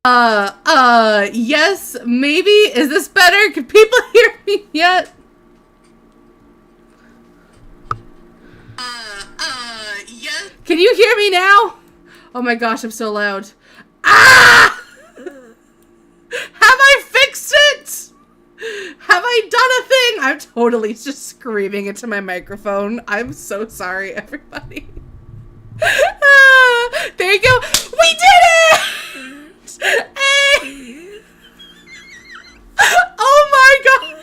Yes, maybe. Is this better? Can people hear me yet? Yes. Can you hear me now? Oh my gosh, I'm so loud. Ah! Have I fixed it? Have I done a thing? I'm totally just screaming into my microphone. I'm so sorry, everybody. There you go. We did it! Hey! Oh my god!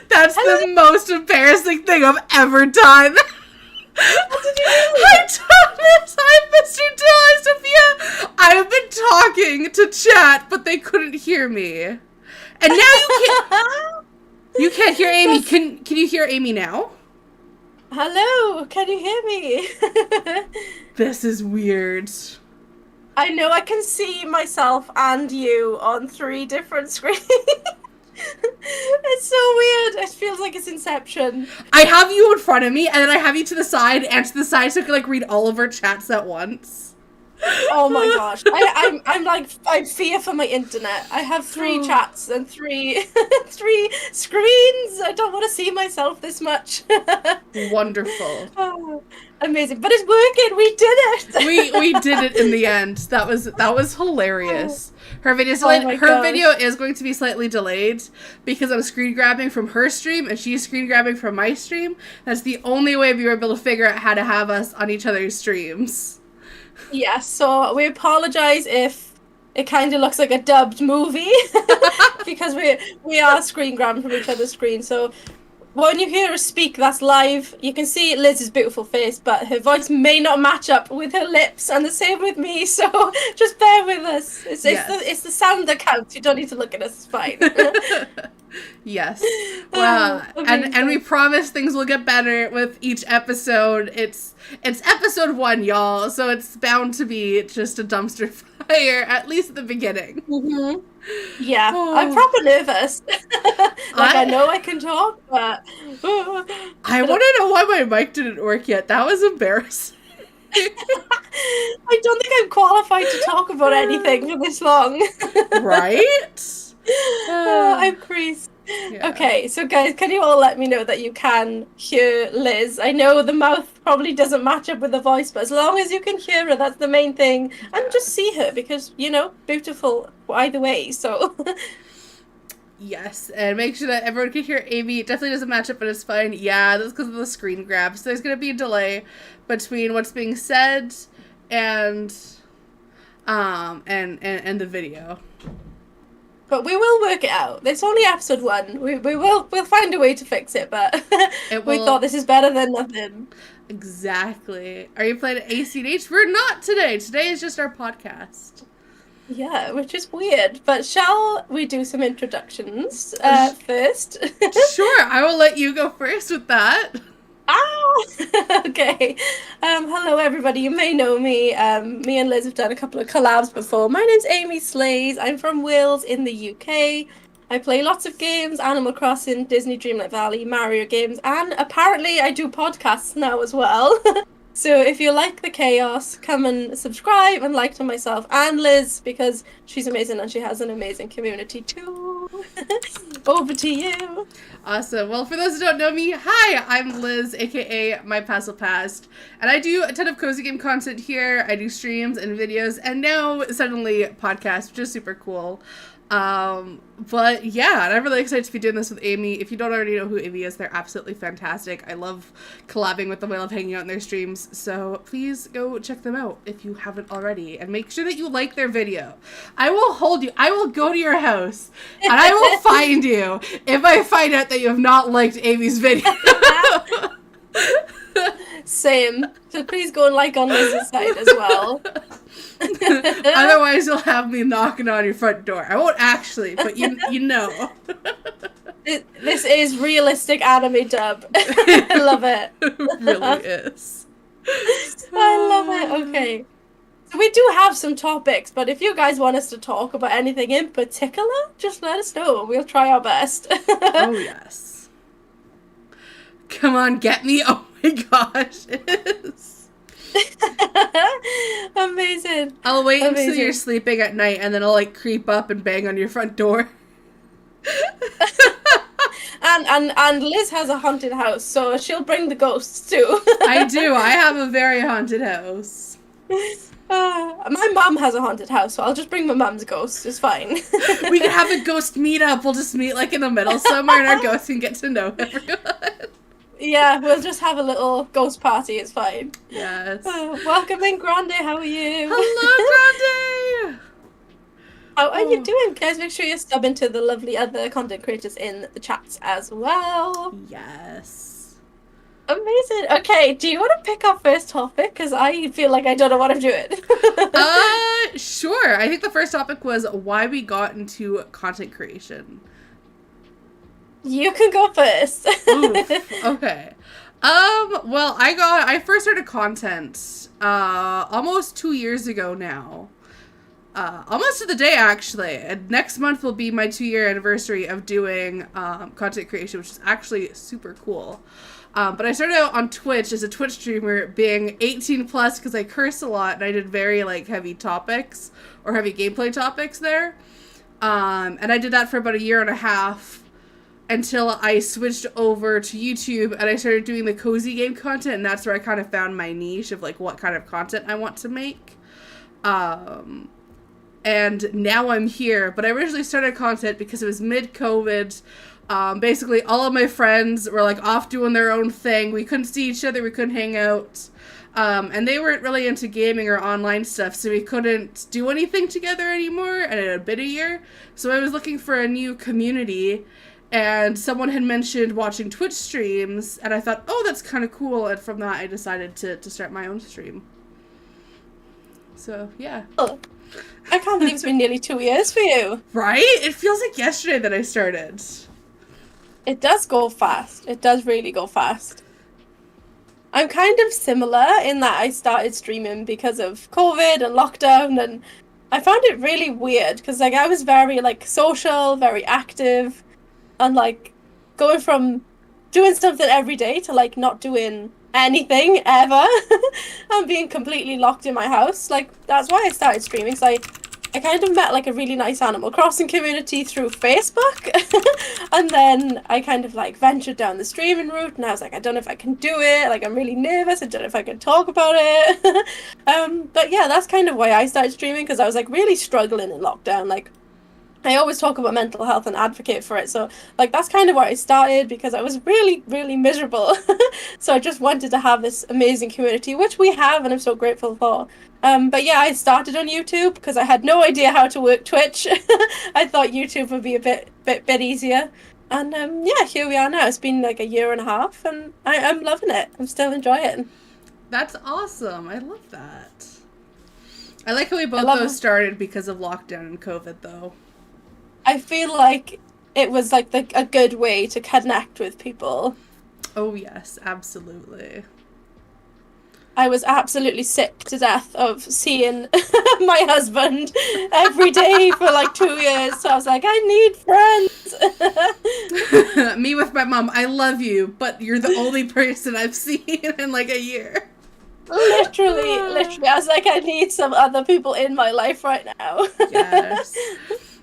That's the most embarrassing thing I've ever done. What did you do? Hi, Thomas! Hi, Mr. Hi, Sophia! I have been talking to chat, but they couldn't hear me. And now you can't hear Aimee. Can you hear Aimee now? Hello, can you hear me? This is weird. I know I can see myself and you on 3 different screens. It's so weird. It feels like it's Inception. I have you in front of me, and then I have you to the side and to the side so I can, like, read all of our chats at once. Oh my gosh. I'm fear for my internet. I have 3 chats and 3 screens. I don't want to see myself this much. Wonderful. Oh, amazing. But it's working. We did it. We did it in the end. That was hilarious. Her video is going to be slightly delayed because I'm screen grabbing from her stream and she's screen grabbing from my stream. That's the only way we were able to figure out how to have us on each other's streams. Yes, so we apologize if it kind of looks like a dubbed movie because we are screen grabbing from each other's screen. So when you hear her speak, that's live. You can see Liz's beautiful face, but her voice may not match up with her lips, and the same with me. So just bear with us. It's the sound that counts. You don't need to look at us. It's fine. Yes. Wow. And we promise things will get better with each episode. It's episode 1, y'all, so it's bound to be just a dumpster fire, at least at the beginning. Mm-hmm. Yeah, I'm proper nervous. I know I can talk, but I want to know why my mic didn't work yet. That was embarrassing. I don't think I'm qualified to talk about anything for this long. Right? I'm creased. Yeah. Okay, so guys, can you all let me know that you can hear Liz? I know the mouth probably doesn't match up with the voice, but as long as you can hear her, that's the main thing. And just see her, because, you know, beautiful either way, so... Yes, and make sure that everyone can hear Aimee. It definitely doesn't match up, but it's fine. Yeah, that's because of the screen grab. So there's going to be a delay between what's being said and the video. But we will work it out. It's only episode 1. We'll find a way to fix it, but we thought this is better than nothing. Exactly. Are you playing ACH? We're not today. Today is just our podcast. Yeah, which is weird. But shall we do some introductions first? Sure, I will let you go first with that. Okay. Hello, everybody. You may know me. Me and Liz have done a couple of collabs before. My name's Aimee Slays. I'm from Wales in the UK. I play lots of games, Animal Crossing, Disney Dreamlight Valley, Mario games, and apparently I do podcasts now as well. So if you like the chaos, come and subscribe and like to myself and Liz, because she's amazing and she has an amazing community too. Over to you. Awesome. Well, for those who don't know me, hi, I'm Liz, aka MyPastelPast, and I do a ton of cozy game content here. I do streams and videos, and now suddenly podcasts, which is super cool. But yeah, and I'm really excited to be doing this with Aimee. If you don't already know who Aimee is, they're absolutely fantastic. I love collabing with them. I love hanging out in their streams. So please go check them out if you haven't already, and make sure that you like their video. I will hold you. I will go to your house and I will find you if I find out that you have not liked Aimee's video. Same. So please go and like on Liz's side as well. Otherwise, you'll have me knocking on your front door. I won't actually, but you know. This is realistic anime dub. I love it. It really is. I love it. Okay. So we do have some topics, but if you guys want us to talk about anything in particular, just let us know. We'll try our best. Oh, yes. Come on, get me. Oh my gosh. It is. Amazing. I'll wait until Amazing. you're sleeping at night, and then I'll like creep up and bang on your front door. And Liz has a haunted house, so she'll bring the ghosts too. I do. I have a very haunted house. My mum has a haunted house, so I'll just bring my mum's ghost. It's fine. We can have a ghost meetup. We'll just meet like in the middle somewhere, and our ghosts can get to know everyone. Yeah, we'll just have a little ghost party. It's fine. Yes. Welcome in, Grande. How are you? Hello, Grande. How are you doing? Guys, make sure you stub into the lovely other content creators in the chats as well. Yes. Amazing. Okay, do you want to pick our first topic? Because I feel like I don't know what I'm doing. Sure. I think the first topic was why we got into content creation. You can go first. Oof. Okay. Well, I first started content, almost 2 years ago now. Almost to the day, actually. And next month will be my 2-year anniversary of doing, content creation, which is actually super cool. But I started out on Twitch as a Twitch streamer, being 18 plus because I curse a lot and I did very like heavy topics or heavy gameplay topics there. And I did that for about 1.5 years until I switched over to YouTube and I started doing the cozy game content, and that's where I kind of found my niche of like what kind of content I want to make. And now I'm here, but I originally started content because it was mid-COVID. Basically, all of my friends were like off doing their own thing. We couldn't see each other. We couldn't hang out. And they weren't really into gaming or online stuff, so we couldn't do anything together anymore. And it had been 1 year. So I was looking for a new community, and someone had mentioned watching Twitch streams, and I thought, oh, that's kind of cool. And from that, I decided to start my own stream. So, yeah. Oh, I can't believe it's been nearly 2 years for you. Right? It feels like yesterday that I started. It does go fast. It does really go fast. I'm kind of similar in that I started streaming because of COVID and lockdown, and I found it really weird because like I was very like social, very active, and like going from doing something every day to like not doing anything ever and being completely locked in my house. Like that's why I started streaming, because I kind of met like a really nice Animal Crossing community through Facebook. And then I kind of like ventured down the streaming route, and I was like, I don't know if I can do it. Like I'm really nervous. I don't know if I can talk about it. But yeah, that's kind of why I started streaming, because I was like really struggling in lockdown. Like I always talk about mental health and advocate for it. So like that's kind of where I started, because I was really, really miserable. So I just wanted to have this amazing community, which we have, and I'm so grateful for. But yeah, I started on YouTube because I had no idea how to work Twitch. I thought YouTube would be a bit easier. And yeah, here we are now. It's been like 1.5 years, and I'm loving it. I'm still enjoying it. That's awesome. I love that. I like how we both started because of lockdown and COVID, though. I feel like it was like a good way to connect with people. Oh, yes, absolutely. I was absolutely sick to death of seeing my husband every day for like 2 years. So I was like, I need friends. Me with my mom. I love you, but you're the only person I've seen in like 1 year. Literally. I was like, I need some other people in my life right now. Yes.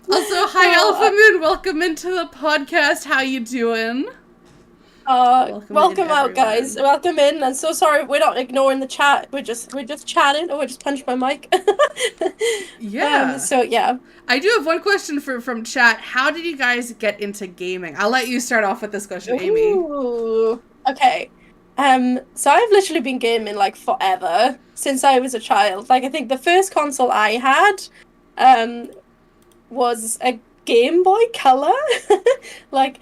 Also, hi, Alpha Moon. Welcome into the podcast. How you doing? Welcome out, guys. Welcome in. And so sorry we're not ignoring the chat. We're just chatting. Oh, I just punched my mic. Yeah. So yeah. I do have one question from chat. How did you guys get into gaming? I'll let you start off with this question, Aimee. Ooh. Okay. So I've literally been gaming like forever, since I was a child. Like I think the first console I had was a Game Boy Color. Like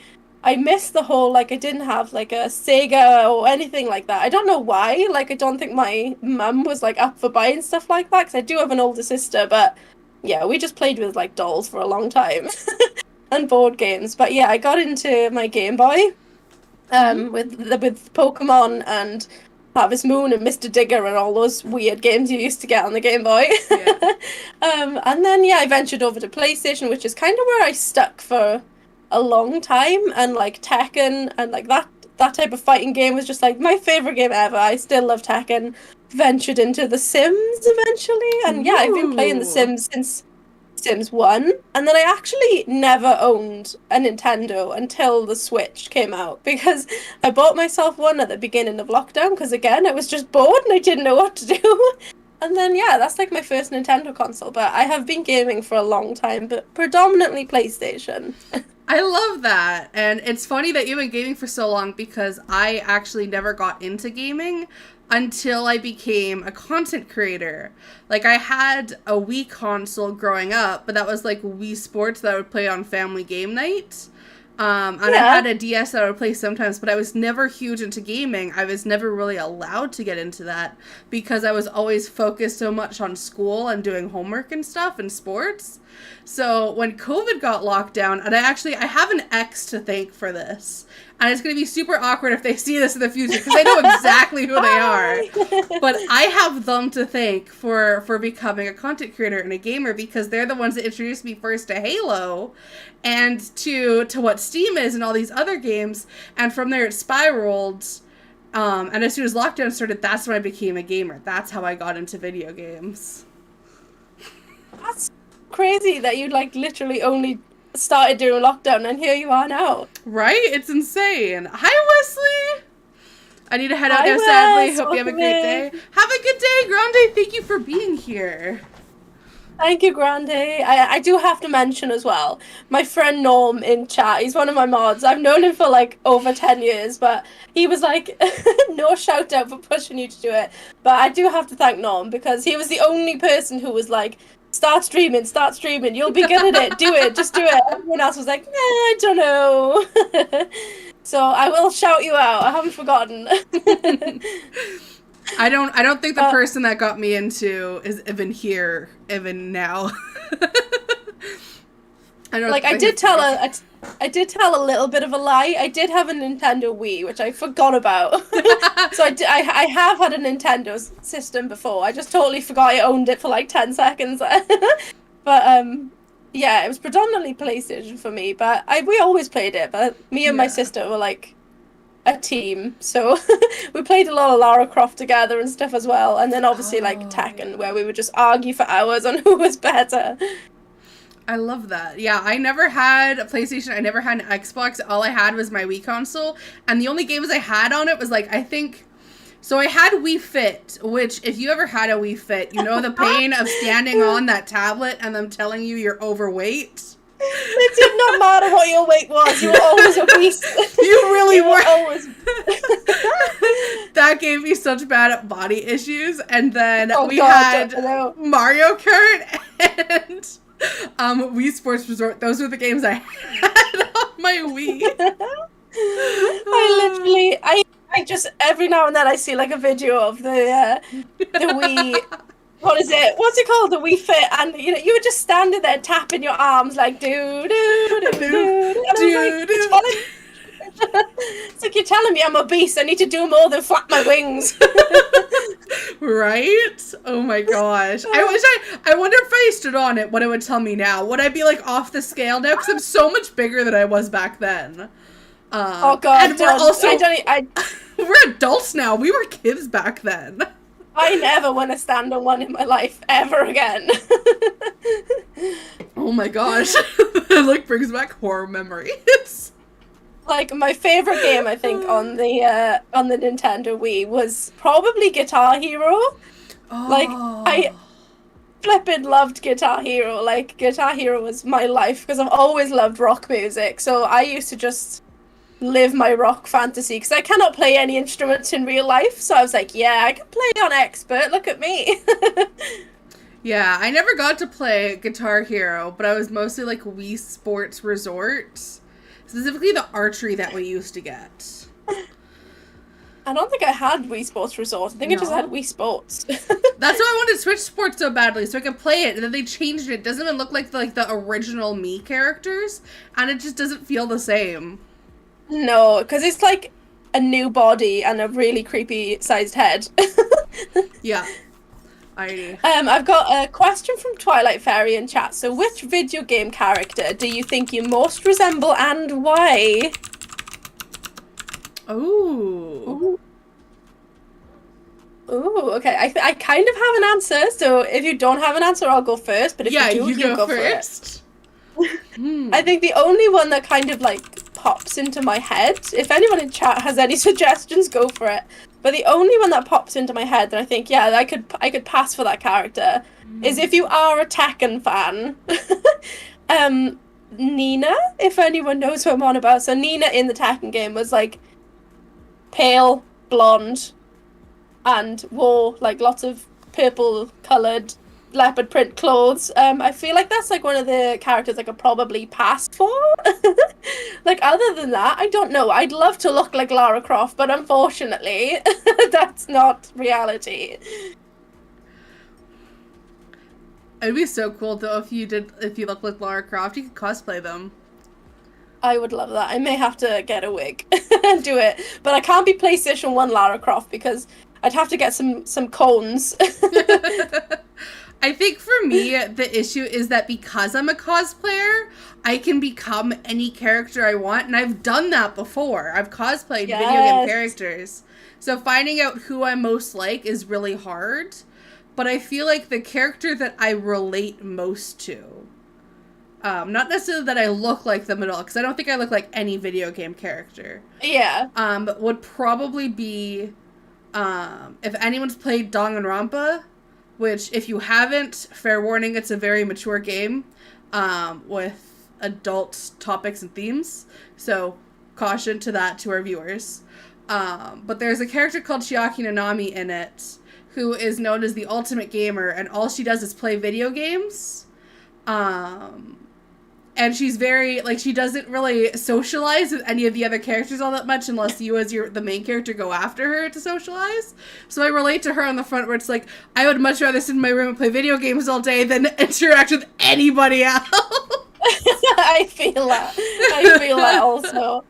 I missed the whole, like, I didn't have, like, a Sega or anything like that. I don't know why. Like, I don't think my mum was, like, up for buying stuff like that, because I do have an older sister, but, yeah, we just played with, like, dolls for a long time. And board games. But, yeah, I got into my Game Boy with Pokemon and Harvest Moon and Mr. Digger and all those weird games you used to get on the Game Boy. Yeah. And then, yeah, I ventured over to PlayStation, which is kind of where I stuck for a long time, and like Tekken and like that that type of fighting game was just like my favorite game ever. I still love Tekken. Ventured into The Sims eventually, and yeah, I've been playing The Sims since Sims 1, and then I actually never owned a Nintendo until the Switch came out, because I bought myself one at the beginning of lockdown, because again, I was just bored and I didn't know what to do. And then yeah, that's like my first Nintendo console, but I have been gaming for a long time, but predominantly PlayStation. I love that. And it's funny that you've been gaming for so long, because I actually never got into gaming until I became a content creator. Like, I had a Wii console growing up, but that was like Wii Sports that I would play on family game night. And I had a DS that I would play sometimes, but I was never huge into gaming. I was never really allowed to get into that because I was always focused so much on school and doing homework and stuff and sports. So when COVID got locked down, and I have an ex to thank for this, and it's going to be super awkward if they see this in the future because they know exactly who they are. But I have them to thank for becoming a content creator and a gamer, because they're the ones that introduced me first to Halo and to what Steam is and all these other games. And from there it spiraled. And as soon as lockdown started, that's when I became a gamer. That's how I got into video games. That's crazy that you like literally only started during lockdown, and here you are now. Right? It's insane. Hi, Wesley! I need to head out now, sadly. Hope you have a great day. Have a good day, Grande. Thank you for being here. Thank you, Grande. I do have to mention as well, my friend Norm in chat, he's one of my mods. I've known him for like over 10 years, but he was like, no shout out for pushing you to do it. But I do have to thank Norm, because he was the only person who was like, start streaming, you'll be good at it, do it, just do it. Everyone else was like, I don't know. So I will shout you out, I haven't forgotten. I don't think the person that got me into is even here, even now. I did tell a little bit of a lie. I did have a Nintendo Wii, which I forgot about. So I have had a Nintendo system before. I just totally forgot I owned it for like 10 seconds. But yeah, it was predominantly PlayStation for me. But we always played it. But me and my sister were like a team, so we played a lot of Lara Croft together and stuff as well. And then obviously like Tekken, where we would just argue for hours on who was better. I love that. Yeah, I never had a PlayStation. I never had an Xbox. All I had was my Wii console. And the only games I had on it was like, I had Wii Fit, which if you ever had a Wii Fit, you know the pain of standing on that tablet and them telling you you're overweight. It did not matter what your weight was. You were always obese. You really were. Always. That gave me such bad body issues. And then had Mario Kart and Wii Sports Resort. Those were the games I had on my Wii. I just every now and then I see like a video of the Wii. What is it? What's it called? The Wii Fit, and you were just standing there tapping your arms like do do do do do. It's like you're telling me I'm obese. I need to do more than flap my wings. Right? Oh my gosh. I wonder if I stood on it, what it would tell me now. Would I be like off the scale now? Because I'm so much bigger than I was back then. Oh god. And we're adults now. We were kids back then. I never want to stand on one in my life ever again. Oh my gosh. That like brings back horror memories. Like my favorite game, I think, on the Nintendo Wii was probably Guitar Hero. Oh. Like I flippin' loved Guitar Hero. Like Guitar Hero was my life because I've always loved rock music. So I used to just live my rock fantasy because I cannot play any instruments in real life. So I was like, yeah, I can play on expert. Look at me. Yeah, I never got to play Guitar Hero, but I was mostly like Wii Sports Resort. Specifically the archery that we used to get. I don't think I had Wii Sports Resort. I think I just had Wii Sports. That's why I wanted Switch Sports so badly, so I could play it, and then they changed it. It doesn't even look like the original Mii characters, and it just doesn't feel the same. No, because it's like a new body and a really creepy sized head. Yeah. I've got a question from Twilight Fairy in chat. So which video game character do you think you most resemble and why? Oh. Ooh. Ooh, okay. I kind of have an answer, so if you don't have an answer, I'll go first. But if Yeah, you do, you you go go for it. first. I think the only one that kind of like pops into my head, if anyone in chat has any suggestions, go for it. But the only one that pops into my head that I think, yeah, I could pass for that character is if you are a Tekken fan. Nina, if anyone knows who I'm on about. So Nina in the Tekken game was like pale, blonde, and wore like lots of purple coloured leopard print clothes. I feel like that's like one of the characters I could probably pass for. Like other than that, I don't know. I'd love to look like Lara Croft, but unfortunately, that's not reality. It'd be so cool though if you look like Lara Croft, you could cosplay them. I would love that. I may have to get a wig and do it, but I can't be PlayStation 1 Lara Croft because I'd have to get some cones. I think for me, the issue is that because I'm a cosplayer, I can become any character I want, and I've done that before. I've cosplayed video game characters. So finding out who I'm most like is really hard, but I feel like the character that I relate most to, not necessarily that I look like them at all, because I don't think I look like any video game character. Yeah. Would probably be, if anyone's played Danganronpa, which, if you haven't, fair warning, it's a very mature game, with adult topics and themes, so caution to that to our viewers. But there's a character called Chiaki Nanami in it, who is known as the ultimate gamer, and all she does is play video games. And she's very, like, she doesn't really socialize with any of the other characters all that much unless you as the main character go after her to socialize. So I relate to her on the front where it's like, I would much rather sit in my room and play video games all day than interact with anybody else. I feel that also.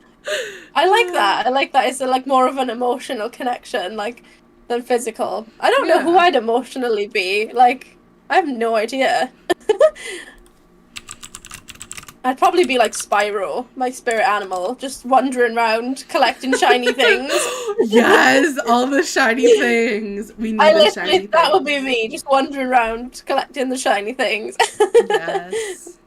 I like that. I like that. It's like more of an emotional connection, like, than physical. I don't know who I'd emotionally be. Like, I have no idea. I'd probably be like Spyro, my spirit animal, just wandering around collecting shiny things. Yes, all the shiny things. We need the shiny things. That would be me, just wandering around collecting the shiny things. Yes.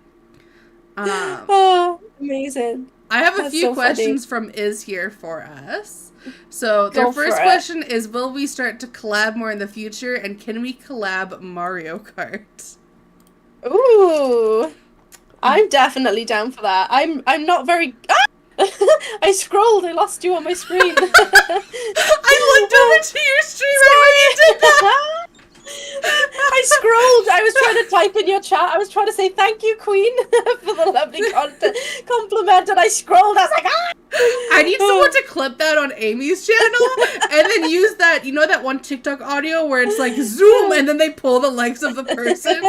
Oh, amazing. I have a few questions from Iz here for us. So their first question is, will we start to collab more in the future, and can we collab Mario Kart? Ooh. I'm definitely down for that. I'm not very... I scrolled. I lost you on my screen. I looked over to your stream and you did that. I scrolled. I was trying to type in your chat. I was trying to say thank you, Queen, for the lovely compliment, and I scrolled. I was like, ah! I need someone to clip that on Amy's channel and then use that, you know, that one TikTok audio where it's like zoom and then they pull the legs of the person.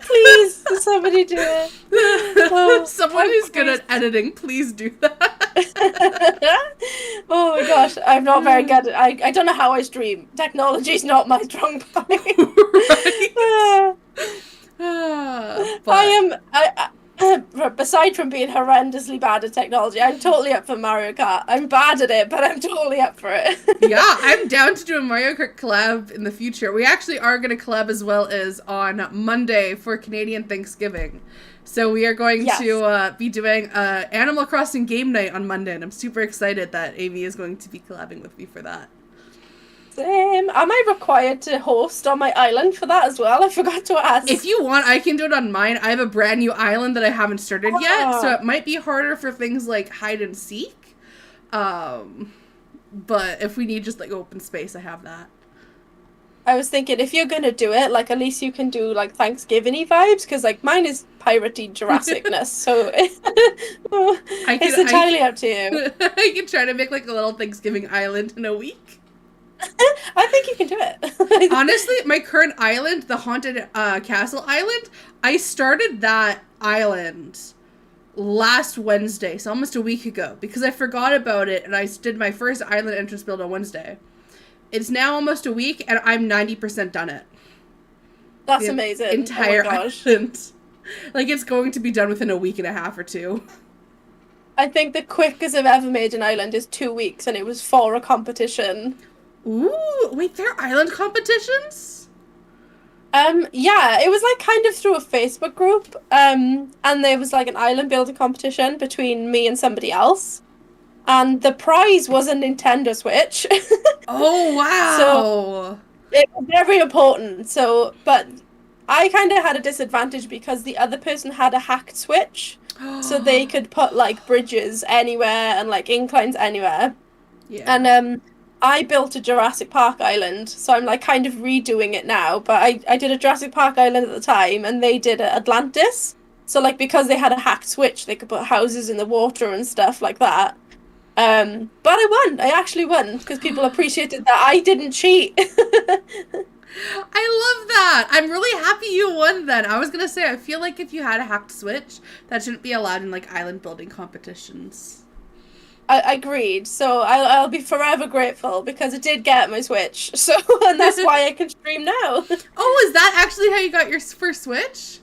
Please, somebody do it. Oh, someone who's good at editing, please do that. Oh my gosh, I'm not very good. I don't know how I stream. Technology's not my strong point. Right. Aside from being horrendously bad at technology, I'm totally up for Mario Kart. I'm bad at it, but I'm totally up for it. Yeah, I'm down to do a Mario Kart collab in the future. We actually are going to collab as well as on Monday for Canadian Thanksgiving. So we are going to be doing Animal Crossing game night on Monday, and I'm super excited that Aimee is going to be collabing with me for that. Same. Am I required to host on my island for that as well? I forgot to ask. If you want, I can do it on mine. I have a brand new island that I haven't started yet, so it might be harder for things like hide and seek. But if we need just like open space, I have that. I was thinking if you're gonna do it, like at least you can do like Thanksgiving-y vibes, because like mine is piratey Jurassic-ness, so it's entirely up to you. I can try to make like a little Thanksgiving island in a week. I think you can do it. Honestly, my current island, the Haunted Castle Island, I started that island last Wednesday, so almost a week ago, because I forgot about it, and I did my first island entrance build on Wednesday. It's now almost a week, and I'm 90% done it. That's amazing. Entire island. Like, it's going to be done within a week and a half or two. I think the quickest I've ever made an island is 2 weeks, and it was for a competition. Ooh, wait, there are island competitions? Yeah, it was like kind of through a Facebook group, and there was like an island building competition between me and somebody else, and the prize was a Nintendo Switch. Oh, So wow. it was very important. So, but I kind of had a disadvantage because the other person had a hacked Switch, so they could put like bridges anywhere and like inclines anywhere. Yeah. And I built a Jurassic Park island, so I'm like kind of redoing it now. But I did a Jurassic Park island at the time, and they did a Atlantis. So like because they had a hacked Switch, they could put houses in the water and stuff like that. But I won. I actually won because people appreciated that I didn't cheat. I love that. I'm really happy you won then. I was going to say, I feel like if you had a hacked Switch, that shouldn't be allowed in like island building competitions. I agreed. So I'll be forever grateful because it did get my Switch. So and that's why I can stream now. Oh, is that actually how you got your first Switch?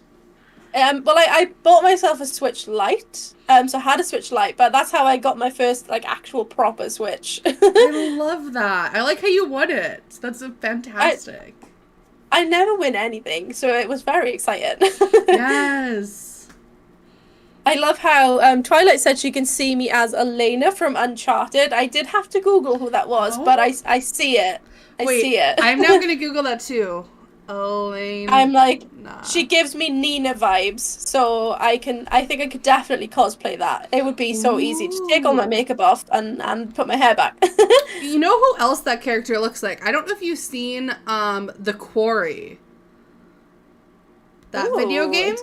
Well, I bought myself a Switch Lite. So I had a Switch Lite, but that's how I got my first like actual proper Switch. I love that. I like how you won it. That's fantastic. I never win anything, so it was very exciting. Yes. I love how Twilight said she can see me as Elena from Uncharted. I did have to Google who that was, but I see it. I see it. I'm now gonna Google that too. Elena. I'm like, she gives me Nina vibes, so I think I could definitely cosplay that. It would be so easy to take all my makeup off and put my hair back. You know who else that character looks like? I don't know if you've seen The Quarry. That video game?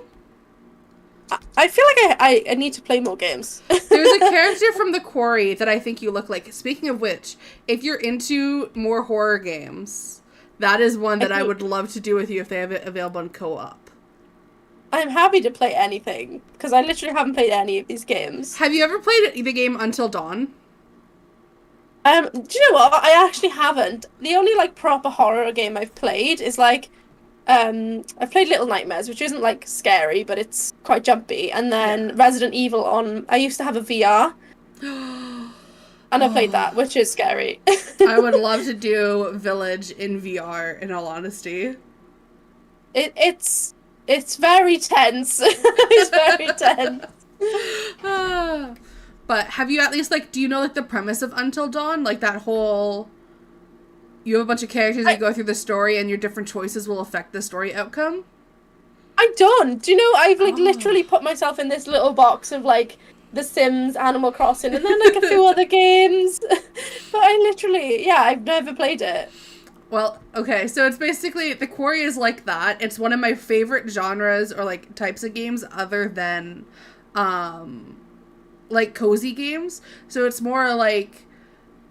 I feel like I need to play more games. There's a character from The Quarry that I think you look like. Speaking of which, if you're into more horror games, that is one that I would love to do with you if they have it available in co-op. I'm happy to play anything, because I literally haven't played any of these games. Have you ever played the game Until Dawn? Do you know what? I actually haven't. The only like proper horror game I've played is like I've played Little Nightmares, which isn't like scary, but it's quite jumpy. And then Resident Evil I used to have a VR. And I played that, which is scary. I would love to do Village in VR, in all honesty. It's very tense. It's very tense. But have you at least, like, do you know, like, the premise of Until Dawn? Like, that whole... You have a bunch of characters that go through the story, and your different choices will affect the story outcome? I don't. Do you know, I've, like, literally put myself in this little box of, like, The Sims, Animal Crossing, and then, like, a few other games. But I literally, I've never played it. Well, okay, so it's basically, The Quarry is like that. It's one of my favorite genres, or, like, types of games, other than, like, cozy games. So it's more like...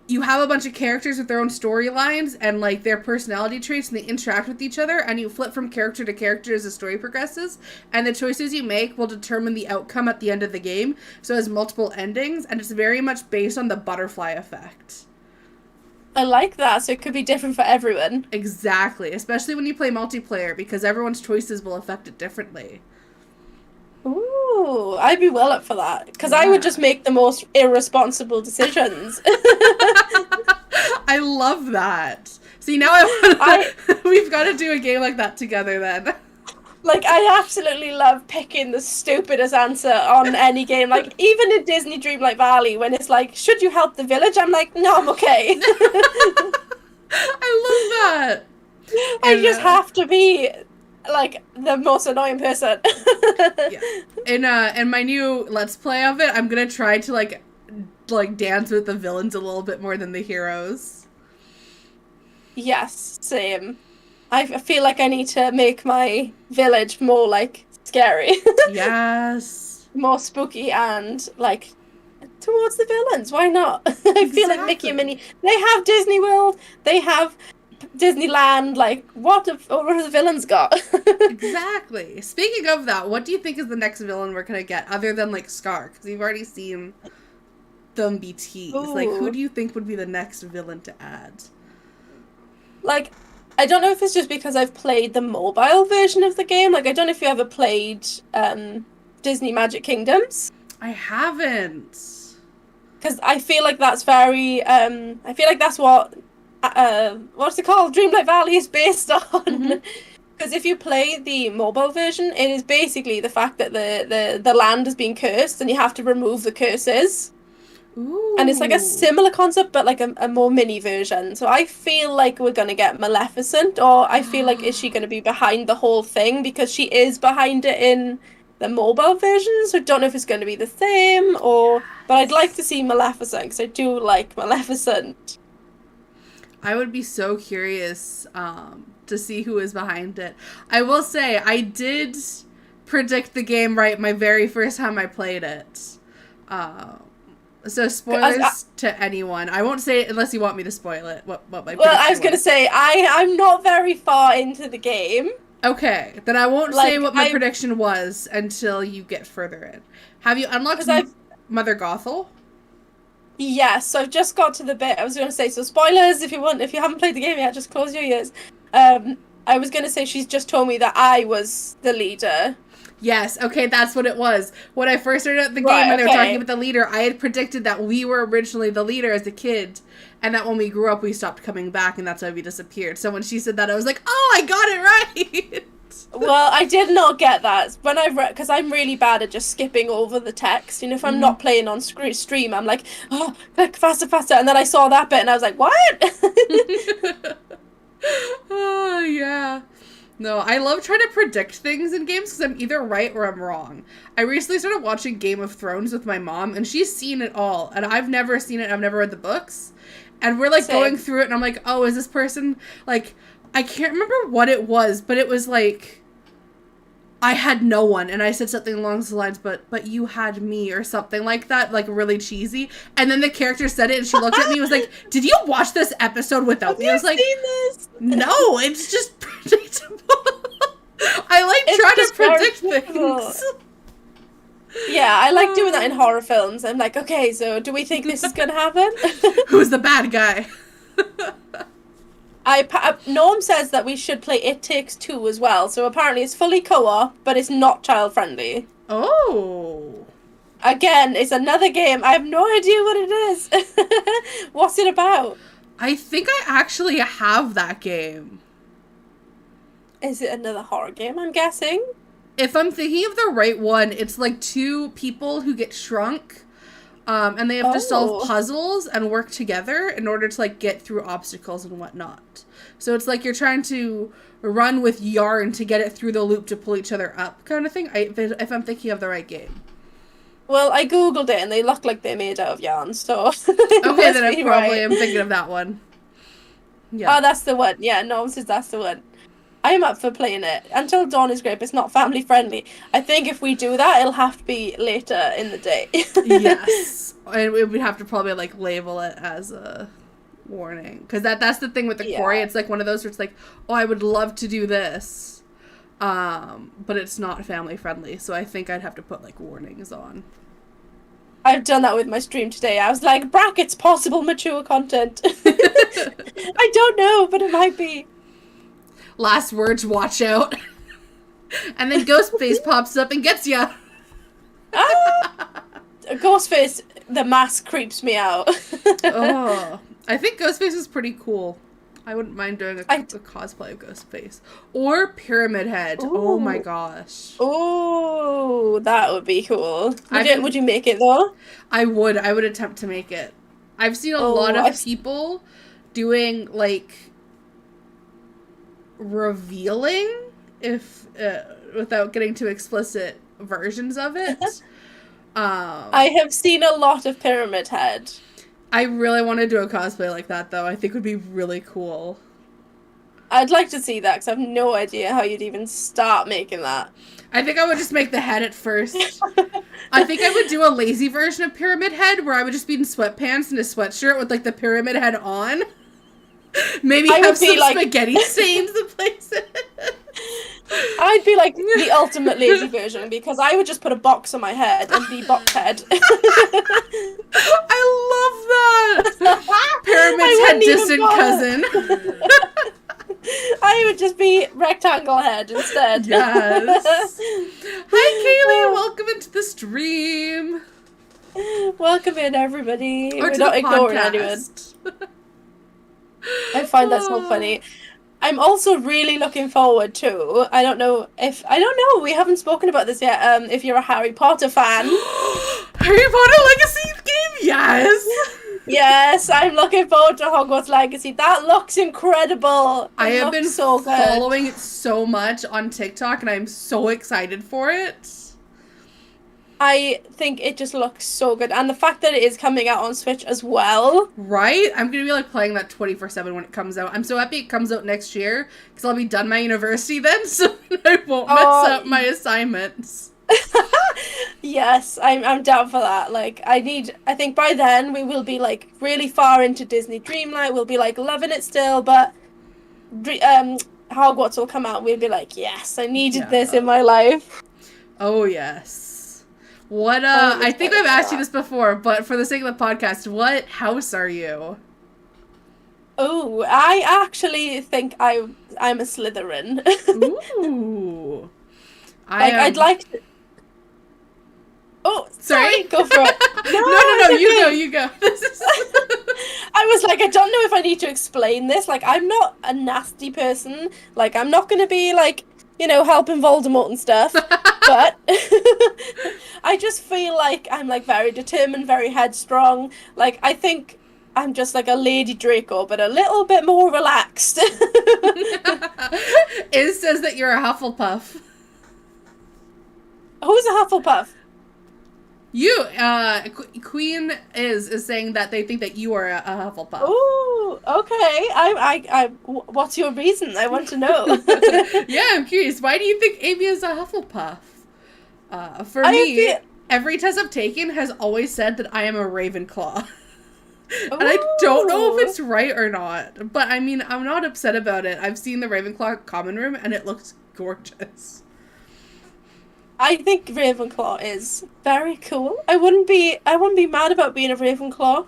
You have a bunch of characters with their own storylines and, like, their personality traits, and they interact with each other, and you flip from character to character as the story progresses, and the choices you make will determine the outcome at the end of the game, so it has multiple endings, and it's very much based on the butterfly effect. I like that, so it could be different for everyone. Exactly, especially when you play multiplayer, because everyone's choices will affect it differently. Ooh, I'd be well up for that. Because I would just make the most irresponsible decisions. I love that. See, now we've got to do a game like that together then. Like, I absolutely love picking the stupidest answer on any game. Like, even in Disney Dreamlight Valley, when it's like, should you help the village? I'm like, no, I'm okay. I love that. I just have to be... like the most annoying person. Yeah. In my new Let's Play of it, I'm gonna try to like dance with the villains a little bit more than the heroes. Yes, same. I feel like I need to make my village more like scary. Yes. More spooky and like towards the villains. Why not? I feel like Mickey and Minnie. They have Disney World. They have Disneyland, like, what have the villains got? Exactly. Speaking of that, what do you think is the next villain we're gonna get, other than, like, Scar? Because we've already seen them be teased. Ooh. Like, who do you think would be the next villain to add? Like, I don't know if it's just because I've played the mobile version of the game. Like, I don't know if you ever played Disney Magic Kingdoms. I haven't. Because I feel like that's very, I feel like that's what's it called? Dreamlight Valley is based on. Mhm. Because if you play the mobile version, it is basically the fact that the land is being cursed and you have to remove the curses. Ooh. And it's like a similar concept, but like a more mini version. So I feel like we're going to get Maleficent, or I feel like, is she going to be behind the whole thing? Because she is behind it in the mobile version, so I don't know if it's going to be the same, or... But I'd like to see Maleficent, because I do like Maleficent. I would be so curious to see who is behind it. I will say, I did predict the game right my very first time I played it. So spoilers to anyone. I won't say it unless you want me to spoil it. What my prediction Well, I was going to say, I'm not very far into the game. Okay, then I won't say what my prediction was until you get further in. Have you unlocked Mother Gothel? Yes, so I've just got to the bit I was going to say. So spoilers, if you haven't played the game yet, just close your ears. I was going to say she's just told me that I was the leader. Yes, okay, that's what it was. When I first started out the game and they were talking about the leader, I had predicted that we were originally the leader as a kid, and that when we grew up, we stopped coming back, and that's why we disappeared. So when she said that, I was like, oh, I got it right! Well, I did not get that. When I read, because I'm really bad at just skipping over the text. You know, if I'm not playing on stream, I'm like, oh, click faster, faster. And then I saw that bit, and I was like, what? Oh, yeah. No, I love trying to predict things in games because I'm either right or I'm wrong. I recently started watching Game of Thrones with my mom, and she's seen it all, and I've never seen it. I've never read the books. And we're, like, going through it, and I'm like, oh, is this person, like, I can't remember what it was, but it was, like, I had no one, and I said something along the lines, but you had me, or something like that, like, really cheesy. And then the character said it, and she looked at me and was like, did you watch this episode without me? I was like, no, it's just predictable. I like trying to predict things. Yeah, I like doing that in horror films. I'm like, okay, so do we think this is going to happen? Who's the bad guy? Norm says that we should play It Takes Two as well. So apparently it's fully co-op, but it's not child-friendly. Oh. Again, it's another game. I have no idea what it is. What's it about? I think I actually have that game. Is it another horror game, I'm guessing? If I'm thinking of the right one, it's like two people who get shrunk, and they have to solve puzzles and work together in order to, like, get through obstacles and whatnot. So it's like you're trying to run with yarn to get it through the loop to pull each other up, kind of thing, if I'm thinking of the right game. Well, I googled it, and they look like they're made out of yarn, so... Okay, then I probably am thinking of that one. Yeah. Oh, that's the one. Yeah, Norm says that's the one. I am up for playing it. Until Dawn is Great, but it's not family friendly. I think if we do that, it'll have to be later in the day. Yes. And we would have to probably, like, label it as a warning. Because that's the thing with the quarry. It's, like, one of those where it's like, oh, I would love to do this. But it's not family friendly. So I think I'd have to put, like, warnings on. I've done that with my stream today. I was like, brackets, possible mature content. I don't know, but it might be. Last words, watch out. And then Ghostface pops up and gets ya. Ghostface, the mask creeps me out. Oh, I think Ghostface is pretty cool. I wouldn't mind doing a cosplay of Ghostface. Or Pyramid Head. Ooh. Oh my gosh. Oh, that would be cool. Would you make it though? I would. I would attempt to make it. I've seen a lot of people doing, like, revealing, if without getting too explicit, versions of it. I have seen a lot of Pyramid Head. I really want to do a cosplay like that, though. I think it would be really cool. I'd like to see that, because I have no idea how you'd even start making that. I think I would just make the head at first. I think I would do a lazy version of Pyramid Head, where I would just be in sweatpants and a sweatshirt with, like, the Pyramid Head on. Maybe have some spaghetti stains in places. I'd be like the ultimate lazy version, because I would just put a box on my head and be box head. I love that! Pyramid's head distant cousin. I would just be rectangle head instead. Yes. Hi, Kaylee. Welcome into the stream. Welcome in, everybody. Or We're to not the ignoring anyone. podcast. I find that so funny. I'm also really looking forward to, I don't know, we haven't spoken about this yet, if you're a Harry Potter fan. Harry Potter Legacy game? Yes! Yes, I'm looking forward to Hogwarts Legacy. That looks incredible. I have been so good. following it so much on TikTok, and I'm so excited for it. I think it just looks so good. And the fact that it is coming out on Switch as well. Right? I'm going to be like playing that 24/7 when it comes out. I'm so happy it comes out next year because I'll be done my university then, so I won't mess up my assignments. Yes, I'm down for that. Like, I think by then we will be like really far into Disney Dreamlight. We'll be like loving it still, but Hogwarts will come out and we'll be like, yes, I needed this in my life. Oh, yes. What, I think I've asked you this before, but for the sake of the podcast, what house are you? Oh, I actually think I'm a Slytherin. Ooh. I'd like to... Oh, sorry, go for it. No, you go. I was like, I don't know if I need to explain this. Like, I'm not a nasty person. Like, I'm not going to be, like, you know, helping Voldemort and stuff. But I just feel like I'm, like, very determined, very headstrong. Like, I think I'm just like a Lady Draco, but a little bit more relaxed. It says that you're a Hufflepuff. Who's a Hufflepuff? You, Queen is saying that they think that you are a Hufflepuff. Ooh, okay. What's your reason? I want to know. Yeah, I'm curious. Why do you think Aimee is a Hufflepuff? For me, every test I've taken has always said that I am a Ravenclaw. And I don't know if it's right or not. But, I mean, I'm not upset about it. I've seen the Ravenclaw common room, and it looks gorgeous. I think Ravenclaw is very cool. I wouldn't be mad about being a Ravenclaw.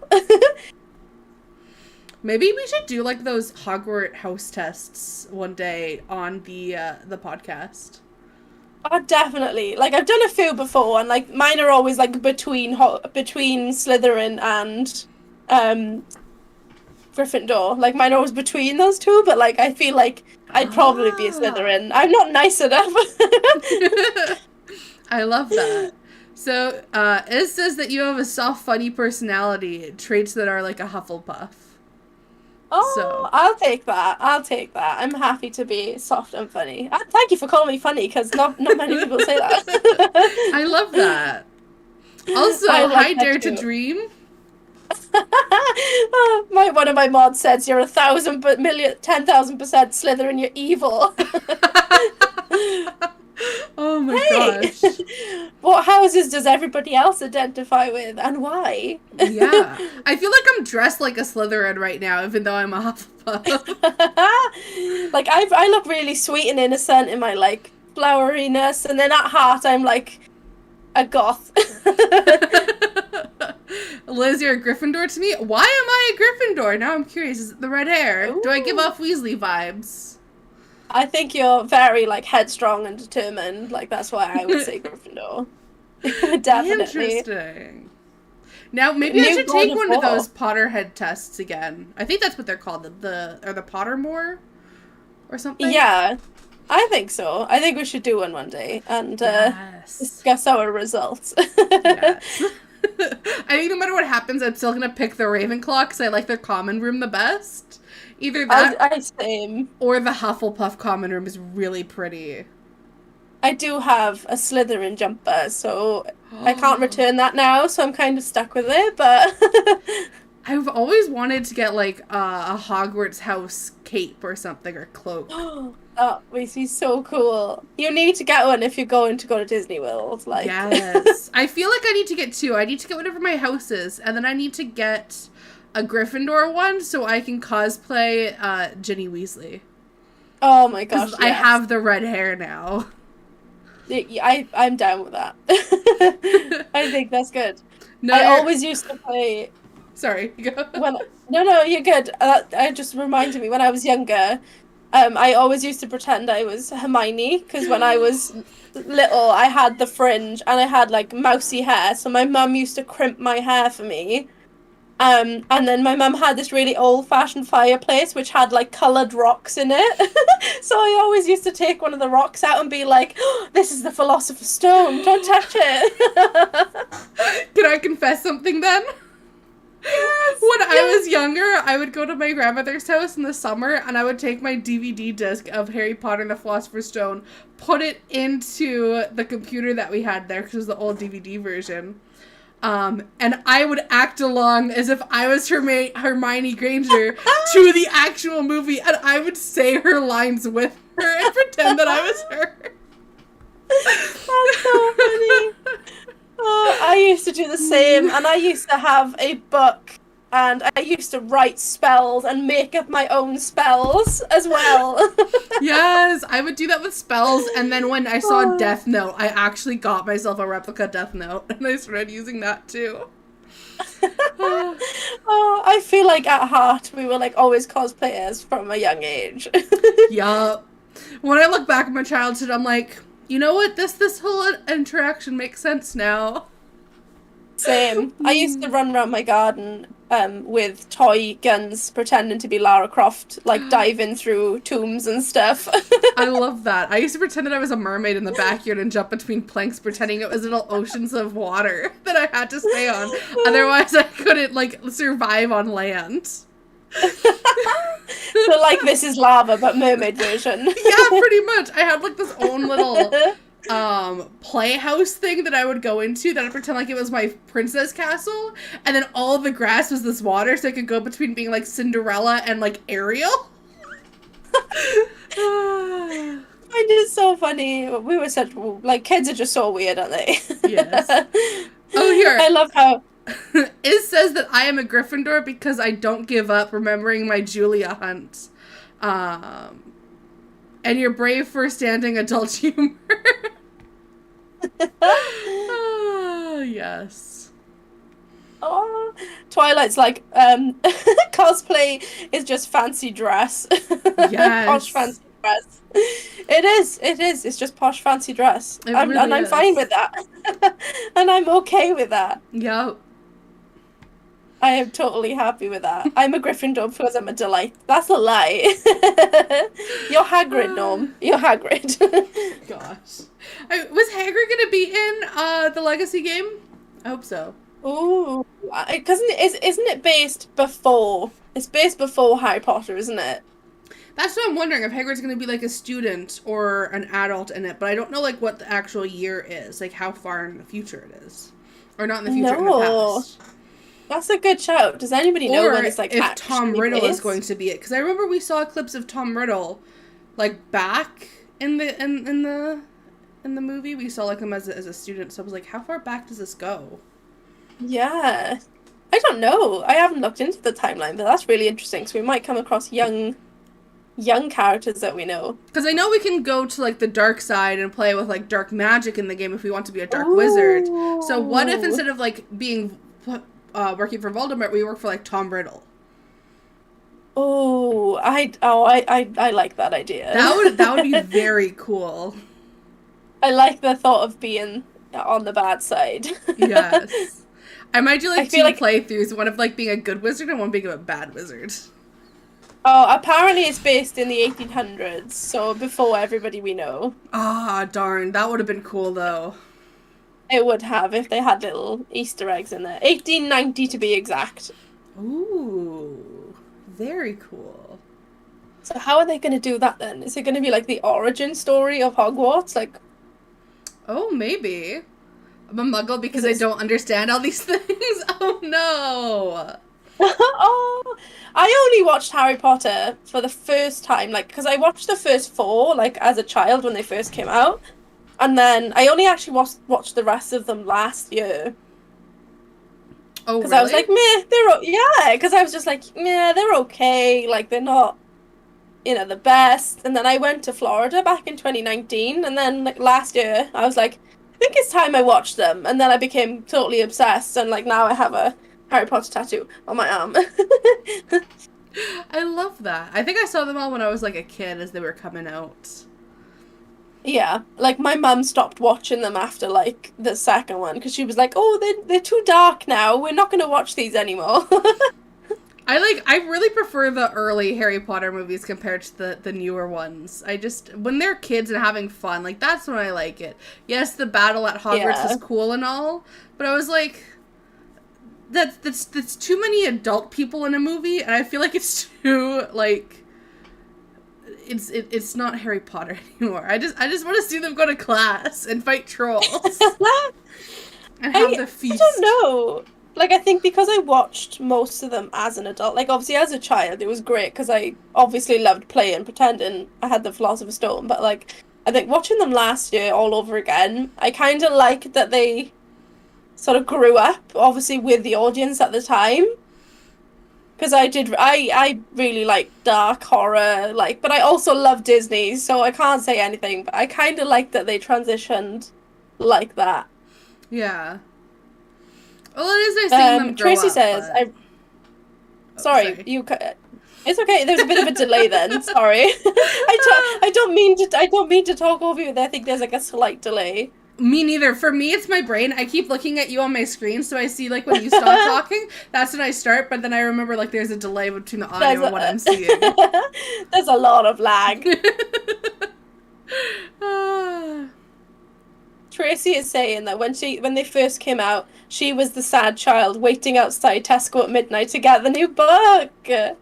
Maybe we should do like those Hogwarts house tests one day on the podcast. Oh, definitely. Like, I've done a few before, and like mine are always like between Slytherin and Gryffindor. Like, mine are always between those two, but like I feel like I'd probably be a Slytherin. I'm not nice enough. I love that. So, it says that you have a soft, funny personality, traits that are like a Hufflepuff. Oh, So. I'll take that. I'm happy to be soft and funny. Thank you for calling me funny, because not many people say that. I love that. Also, I dare to dream. One of my mods says you're 10,000% Slytherin, you're evil. Oh my gosh. What houses does everybody else identify with, and why? Yeah. I feel like I'm dressed like a Slytherin right now, even though I'm a Hufflepuff. Like, I look really sweet and innocent in my, like, floweriness, and then at heart I'm, like, a goth. Liz, you're a Gryffindor to me? Why am I a Gryffindor? Now I'm curious. Is it the red hair? Ooh. Do I give off Weasley vibes? I think you're very, like, headstrong and determined. Like, that's why I would say Gryffindor. Definitely. Interesting. Now, maybe I should take one of those Potterhead tests again. I think that's what they're called. The Pottermore? Or something? Yeah, I think so. I think we should do one day and discuss our results. Yes. I think no matter what happens, I'm still going to pick the Ravenclaw because I like their common room the best. Either that same. Or the Hufflepuff common room is really pretty. I do have a Slytherin jumper, so I can't return that now, so I'm kind of stuck with it, but... I've always wanted to get, like, a Hogwarts house cape or something, or cloak. That makes me so cool. You need to get one if you're going to go to Disney World. Like. Yes. I feel like I need to get two. I need to get whatever my house is, and then I need to get a Gryffindor one so I can cosplay Ginny Weasley. Oh my gosh, yes. I have the red hair now. I'm down with that. I think that's good. No, I always used to play... Sorry, go. No, you're good. It just reminded me, when I was younger, I always used to pretend I was Hermione, because when I was little, I had the fringe and I had like mousy hair, so my mum used to crimp my hair for me. And then my mum had this really old-fashioned fireplace which had like coloured rocks in it. So I always used to take one of the rocks out and be like, oh, this is the Philosopher's Stone, don't touch it. Can I confess something then? Yes, When I was younger, I would go to my grandmother's house in the summer and I would take my DVD disc of Harry Potter and the Philosopher's Stone, put it into the computer that we had there, because it was the old DVD version. And I would act along as if I was Hermione Granger to the actual movie, and I would say her lines with her and pretend that I was her. That's so funny. Oh, I used to do the same, and I used to have a book, and I used to write spells and make up my own spells as well. Yes, I would do that with spells, and then when I saw Death Note, I actually got myself a replica Death Note, and I started using that too. Oh, I feel like at heart we were like always cosplayers from a young age. Yup. When I look back at my childhood, I'm like, you know what? This whole interaction makes sense now. Same. I used to run around my garden with toy guns, pretending to be Lara Croft, like diving through tombs and stuff. I love that. I used to pretend that I was a mermaid in the backyard and jump between planks, pretending it was little oceans of water that I had to stay on. Otherwise, I couldn't, like, survive on land. So, like, this is lava, but mermaid version. Yeah, pretty much. I had, like, this own little playhouse thing that I would go into that I'd pretend like it was my princess castle, and then all of the grass was this water, so I could go between being like Cinderella and like Ariel. I just so funny. We were such, like, kids are just so weird, aren't they? Yes. Oh, here. I love how It says that I am a Gryffindor because I don't give up remembering my Julia Hunt. And you're brave for standing adult humor. Oh, yes. Oh, Twilight's like, cosplay is just fancy dress. Yes. Posh fancy dress. It is. It's just posh fancy dress. It And really I'm is. fine with that. And I'm okay with that. Yep. I am totally happy with that. I'm a Gryffindor because I'm a delight. That's a lie. You're Hagrid, Norm. You're Hagrid. Gosh. Was Hagrid gonna be in the Legacy game? I hope so. Ooh, because isn't it based before? It's based before Harry Potter, isn't it? That's what I'm wondering, if Hagrid's gonna be like a student or an adult in it, but I don't know like what the actual year is, like how far in the future it is. Or not in the future, in the past. That's a good shout. Does anybody know when it's like if Tom Riddle is based? going to be it? Because I remember we saw clips of Tom Riddle, like back in the movie. We saw like him as a student. So I was like, how far back does this go? Yeah, I don't know. I haven't looked into the timeline, but that's really interesting. So we might come across young characters that we know. Because I know we can go to like the dark side and play with like dark magic in the game if we want to be a dark wizard. So what if instead of like being working for Voldemort, we work for like Tom Riddle? I like that idea. That would be very cool. I like the thought of being on the bad side. Yes. I might do like two like playthroughs, one of like being a good wizard and one being a bad wizard. Oh, apparently it's based in the 1800s, so before everybody we know. Ah, darn. That would have been cool though. It would have if they had little Easter eggs in there. 1890 to be exact. Ooh. Very cool. So how are they going to do that then? Is it going to be like the origin story of Hogwarts? Like, oh, maybe. I'm a muggle because I don't understand all these things. Oh, no. Oh, I only watched Harry Potter for the first time, like, because I watched the first four, like, as a child when they first came out. And then I only actually watched the rest of them last year. Oh, Because really? I was like, meh, yeah, because I was just like, yeah, they're okay, like, they're not, the best. And then I went to Florida back in 2019, and then, like, last year, I was like, I think it's time I watched them. And then I became totally obsessed, and, like, now I have a Harry Potter tattoo on my arm. I love that. I think I saw them all when I was like a kid as they were coming out. Yeah, like my mum stopped watching them after like the second one because she was like, "Oh, they're too dark now. We're not going to watch these anymore." I really prefer the early Harry Potter movies compared to the newer ones. When they're kids and having fun, like, that's when I like it. Yes, the battle at Hogwarts is cool and all, but I was like, that's too many adult people in a movie, and I feel like it's too, like, it's not Harry Potter anymore. I just want to see them go to class and fight trolls and have the feast. I don't know. Like, I think because I watched most of them as an adult, like, obviously as a child, it was great because I obviously loved playing, pretending I had the Philosopher's Stone, but, like, I think watching them last year all over again, I kind of like that they sort of grew up, obviously, with the audience at the time. Because I really like dark horror, like, but I also love Disney, so I can't say anything, but I kind of like that they transitioned like that. Yeah. Well, it is nice seeing them grow Tracy up, says, but... sorry. It's okay. There's a bit of a delay then. Sorry. I don't mean to talk over you. I think there's like a slight delay. Me neither. For me, it's my brain. I keep looking at you on my screen, so I see, like, when you stop talking, that's when I start, but then I remember, like, there's a delay between the audio and what I'm seeing. There's a lot of lag. Tracy is saying that when they first came out, she was the sad child waiting outside Tesco at midnight to get the new book. I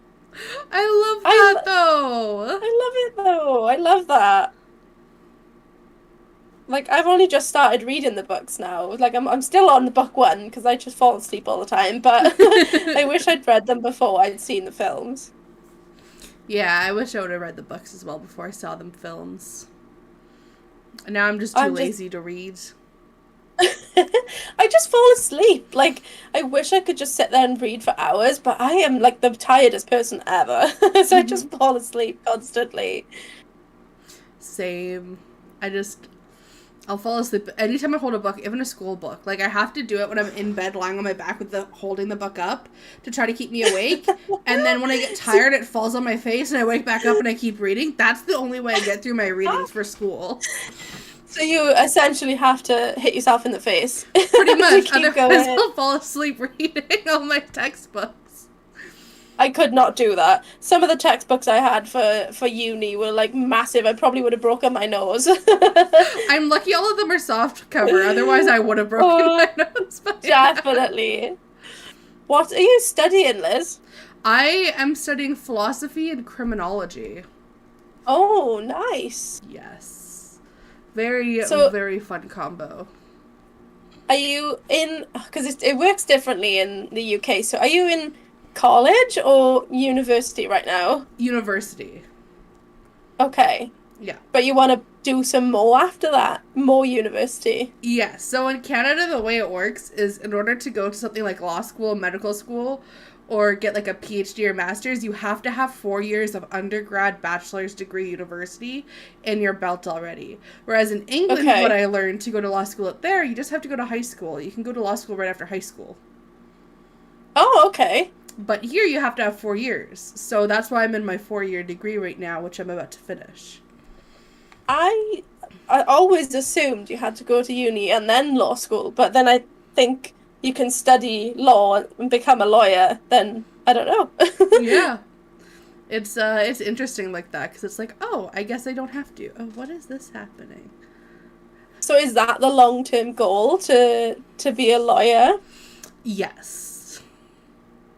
love that, though. I love it, though. I love that. Like, I've only just started reading the books now. Like, I'm still on the book one, because I just fall asleep all the time, but I wish I'd read them before I'd seen the films. Yeah, I wish I would have read the books as well before I saw them films. And now I'm just too lazy to read. I just fall asleep. Like, I wish I could just sit there and read for hours, but I am, like, the tiredest person ever. So I just fall asleep constantly. Same. I'll fall asleep anytime I hold a book, even a school book. Like, I have to do it when I'm in bed lying on my back with holding the book up to try to keep me awake. And then when I get tired, it falls on my face and I wake back up and I keep reading. That's the only way I get through my readings for school. So you essentially have to hit yourself in the face. Pretty much. Otherwise I'll fall asleep reading all my textbooks. I could not do that. Some of the textbooks I had for uni were, like, massive. I probably would have broken my nose. I'm lucky all of them are soft cover. Otherwise, I would have broken my nose. Definitely. What are you studying, Liz? I am studying philosophy and criminology. Oh, nice. Yes. Very fun combo. Are you in... Because it works differently in the UK. So are you in... college or university right now? University. Okay. Yeah. But you want to do some more after that? More university? Yes. So in Canada, the way it works is in order to go to something like law school, medical school, or get like a PhD or master's, you have to have 4 years of undergrad bachelor's degree university in your belt already. Whereas in England, what I learned to go to law school up there, you just have to go to high school. You can go to law school right after high school. Oh, okay. But here you have to have 4 years. So that's why I'm in my 4-year degree right now, which I'm about to finish. I always assumed you had to go to uni and then law school, but then I think you can study law and become a lawyer, then I don't know. Yeah. It's interesting like that, because it's like, oh, I guess I don't have to. Oh, what is this happening? So is that the long-term goal, to be a lawyer? Yes.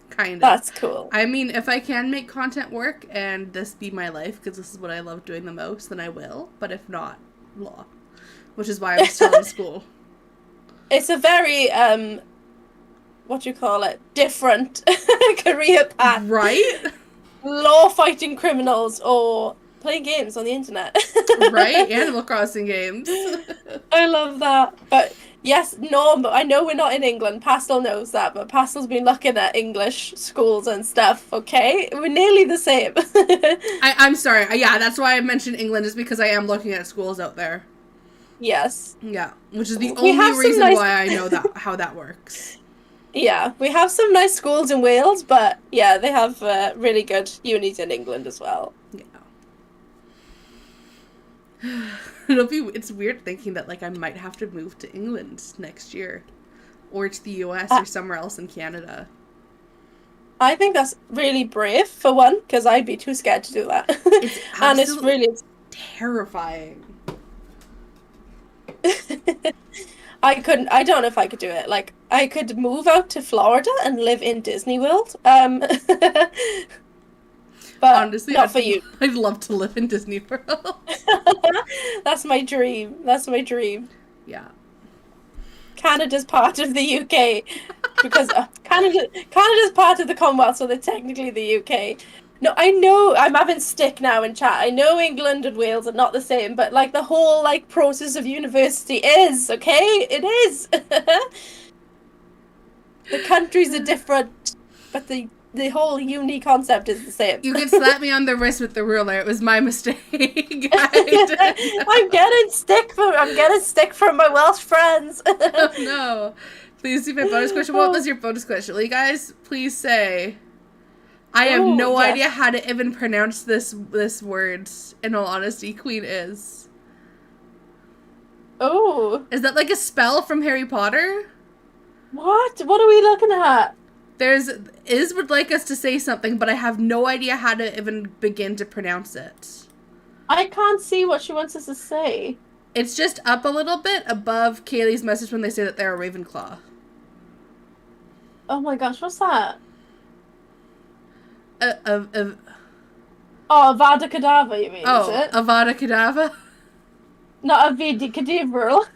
Kind of. That's cool. I mean, if I can make content work and this be my life, because this is what I love doing the most, then I will. But if not, law. Which is why I'm still in school. It's a very, what do you call it, different career path. Right? Law fighting criminals or playing games on the internet. Right? Animal Crossing games. I love that. But yes, no, but I know we're not in England. Pastel knows that, but Pastel's been looking at English schools and stuff, okay? We're nearly the same. I'm sorry. Yeah, that's why I mentioned England, is because I am looking at schools out there. Yes. Yeah, which is the only reason why I know how that works. Yeah, we have some nice schools in Wales, but yeah, they have really good unis in England as well. Yeah. It's weird thinking that like I might have to move to England next year, or to the US or somewhere else in Canada. I think that's really brave for one, because I'd be too scared to do that. And it's really terrifying. I don't know if I could do it. Like, I could move out to Florida and live in Disney World. But honestly, not for you. I'd love to live in Disney World. That's my dream. That's my dream. Yeah. Canada's part of the UK because Canada's part of the Commonwealth, so they're technically the UK. No, I know I'm having stick now in chat. I know England and Wales are not the same, but like the whole like process of university is, okay? It is. The countries are different, but the whole uni concept is the same. You can slap me on the wrist with the ruler. It was my mistake. I'm getting stick from my Welsh friends. Oh, no. Please do my bonus question. What was your bonus question? Will you guys please say? I have no idea how to even pronounce this word. In all honesty, Queen is. Oh. Is that like a spell from Harry Potter? What? What are we looking at? Iz would like us to say something, but I have no idea how to even begin to pronounce it. I can't see what she wants us to say. It's just up a little bit above Kaylee's message when they say that they're a Ravenclaw. Oh my gosh, what's that? Oh, Avada Kedavra, you mean, is it? Avada Kedavra? Not Avada Kedavra.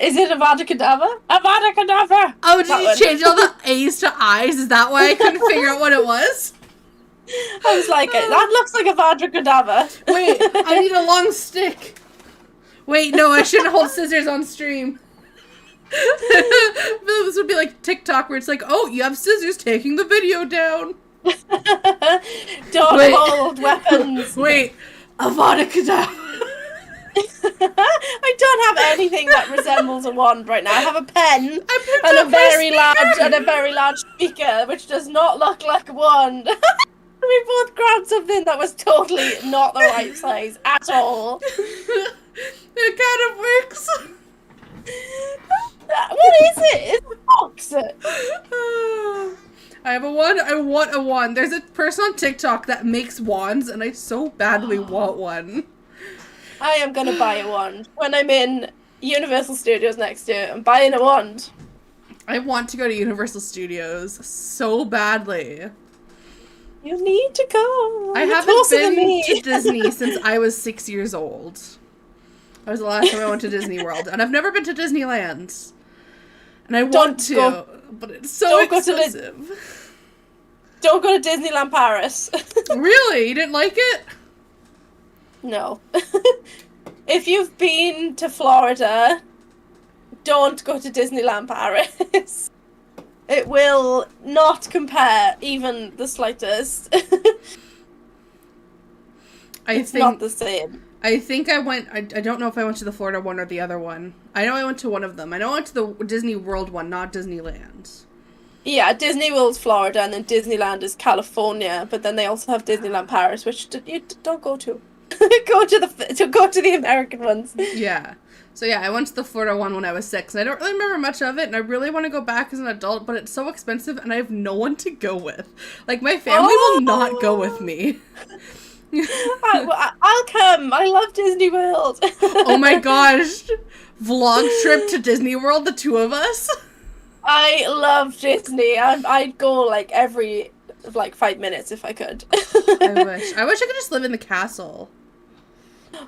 Is it Avada Kedavra? Avada Kedavra! Oh, did you change all the A's to I's? Is that why I couldn't figure out what it was? I was like, that looks like Avada Kedavra. Wait, I need a long stick. Wait, no, I shouldn't hold scissors on stream. This would be like TikTok where it's like, oh, you have scissors taking the video down. Don't hold weapons. Wait, Avada Kedavra. I don't have anything that resembles a wand right now. I have a pen and a very large speaker, which does not look like a wand. We both grabbed something that was totally not the right size at all. It kind of works. What is it? It's a box. I have a wand. I want a wand. There's a person on TikTok that makes wands, and I so badly want one. I am gonna buy a wand when I'm in Universal Studios next year. I'm buying a wand. I want to go to Universal Studios so badly. You need to go. I haven't been to Disney since I was 6 years old. That was the last time I went to Disney World, and I've never been to Disneyland. And I want to, but it's so expensive. Don't go to Disneyland Paris. Really? You didn't like it? No. If you've been to Florida, don't go to Disneyland Paris. It will not compare even the slightest. It's not the same. I think I went, I don't know if I went to the Florida one or the other one. I know I went to one of them. I know I went to the Disney World one, not Disneyland. Yeah, Disney World's Florida, and then Disneyland is California, but then they also have Disneyland Paris, which you don't go to. Go to the American ones. Yeah. So yeah, I went to the Florida one when I was 6, and I don't really remember much of it, and I really want to go back as an adult, but it's so expensive, and I have no one to go with. Like, my family will not go with me. I'll come. I love Disney World. Oh my gosh. Vlog trip to Disney World, the two of us. I love Disney. I'd go like every 5 minutes if I could. I wish I could just live in the castle.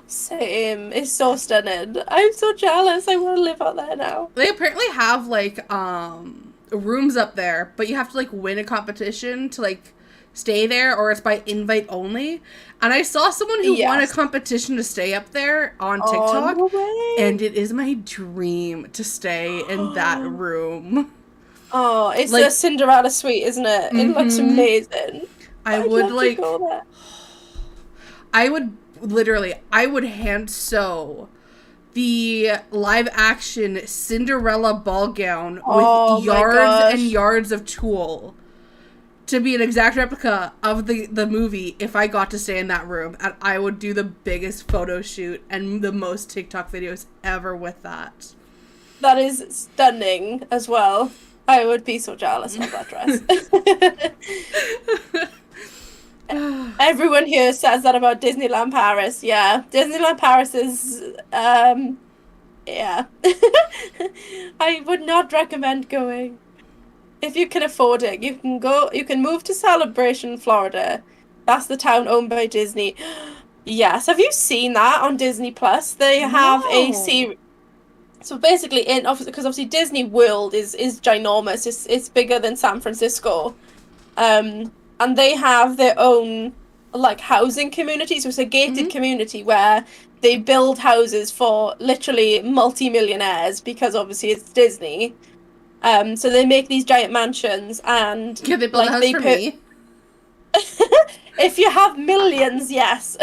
Same. It's so stunning. I'm so jealous. I want to live out there now. They apparently have rooms up there, but you have to win a competition to stay there, or it's by invite only. And I saw someone who won a competition to stay up there on TikTok, and it is my dream to stay in that room. Oh, it's a Cinderella suite, isn't it? It looks amazing. I would hand sew the live action Cinderella ball gown Oh with my yards gosh. and yards of tulle to be an exact replica of the movie if I got to stay in that room. And I would do the biggest photo shoot and the most TikTok videos ever with that. That is stunning as well. I would be so jealous of that dress. Everyone here says that about Disneyland Paris. Yeah, Disneyland Paris is, yeah. I would not recommend going. If you can afford it, you can go. You can move to Celebration, Florida. That's the town owned by Disney. Yes, have you seen that on Disney Plus? They have a series. So basically, because obviously Disney World is ginormous. It's bigger than San Francisco, and they have their own like housing community. So it's a gated community where they build houses for literally multi-millionaires because obviously it's Disney. So they make these giant mansions and Can they build a house for me? If you have millions, yes.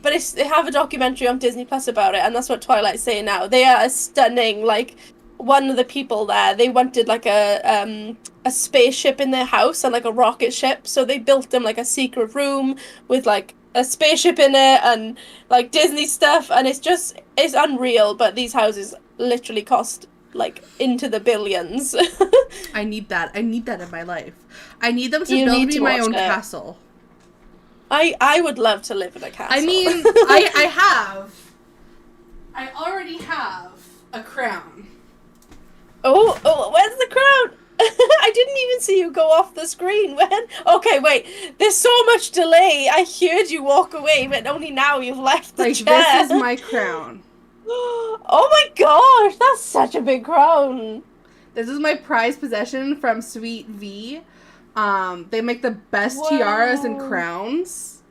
But they have a documentary on Disney Plus about it, and that's what Twilight's saying now. They are stunning. Like, one of the people there, they wanted like a spaceship in their house and like a rocket ship, so they built them like a secret room with like a spaceship in it and like Disney stuff, and it's unreal. But these houses literally cost like into the billions. I need that in my life. I need them to build me my own castle. I would love to live in a castle. I mean, I already have a crown. Oh, where's the crown? I didn't even see you go off the screen. When? Okay, wait. There's so much delay. I heard you walk away, but only now you've left the chair. This is my crown. Oh my gosh, that's such a big crown. This is my prized possession from Sweet V. They make the best tiaras and crowns.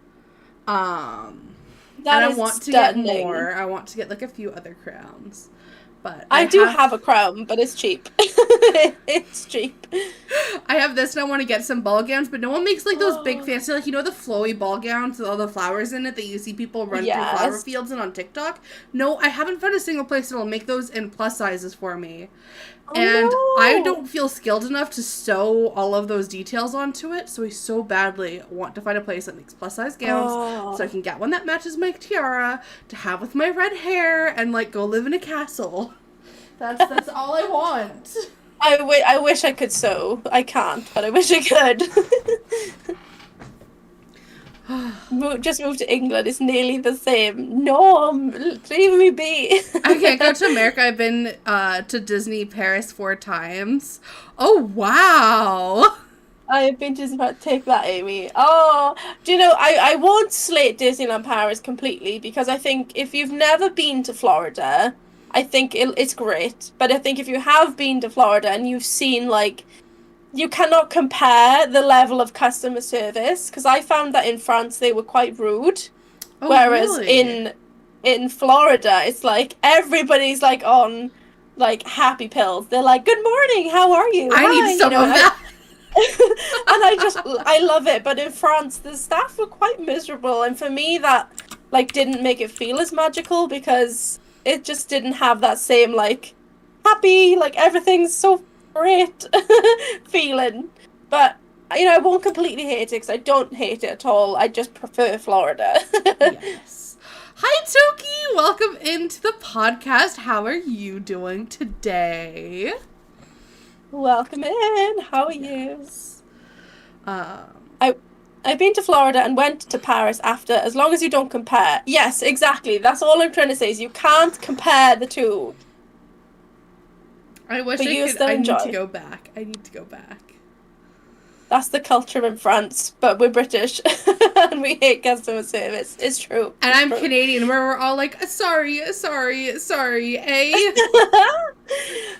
And I want to get more. I want to get like a few other crowns. But I do have a crown, but it's cheap. It's cheap. I have this and I want to get some ball gowns, but no one makes like those big fancy, like, you know, the flowy ball gowns with all the flowers in it that you see people run through flower fields and on TikTok? No, I haven't found a single place that'll make those in plus sizes for me. And I don't feel skilled enough to sew all of those details onto it, so I so badly want to find a place that makes plus size gowns so I can get one that matches my tiara to have with my red hair and like go live in a castle. That's all I want. I wish I could sew. I can't, but I wish I could. Just move to England. It's nearly the same. No, leave me be. I can't go to America. I've been to Disney Paris 4 times. Oh, wow. I have been just about to take that, Amy. Oh, do you know, I won't slate Disneyland Paris completely because I think if you've never been to Florida, I think it's great. But I think if you have been to Florida and you've seen, like, you cannot compare the level of customer service because I found that in France they were quite rude, whereas really? in Florida it's like everybody's like on like happy pills. They're like, "Good morning, how are you?" I need some of that. And I love it. But in France the staff were quite miserable, and for me that like didn't make it feel as magical because it just didn't have that same like happy, like everything's so great feeling. But you know, I won't completely hate it because I don't hate it at all. I just prefer Florida. Yes. Hi Toki, welcome into the podcast. How are you doing today? Welcome in. How are you? I've been to Florida and went to Paris after, as long as you don't compare. Yes, exactly. That's all I'm trying to say is you can't compare the two. I wish I could. I need to go back. I need to go back. That's the culture in France, but we're British and we hate customer service. It's true. And I'm Canadian, where we're all like, sorry, eh?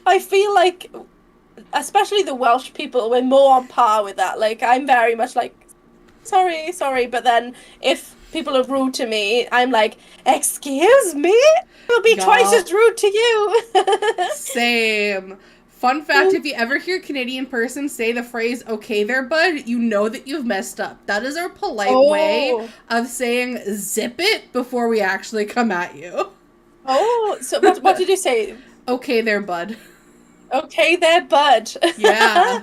I feel like, especially the Welsh people, we're more on par with that. Like, I'm very much like, sorry, but then if people are rude to me, I'm like, excuse me? I'll be twice as rude to you. Same. Fun fact, if you ever hear a Canadian person say the phrase, okay there, bud, you know that you've messed up. That is our polite way of saying zip it before we actually come at you. Oh, so what did you say? Okay there, bud. Okay there, bud. Yeah.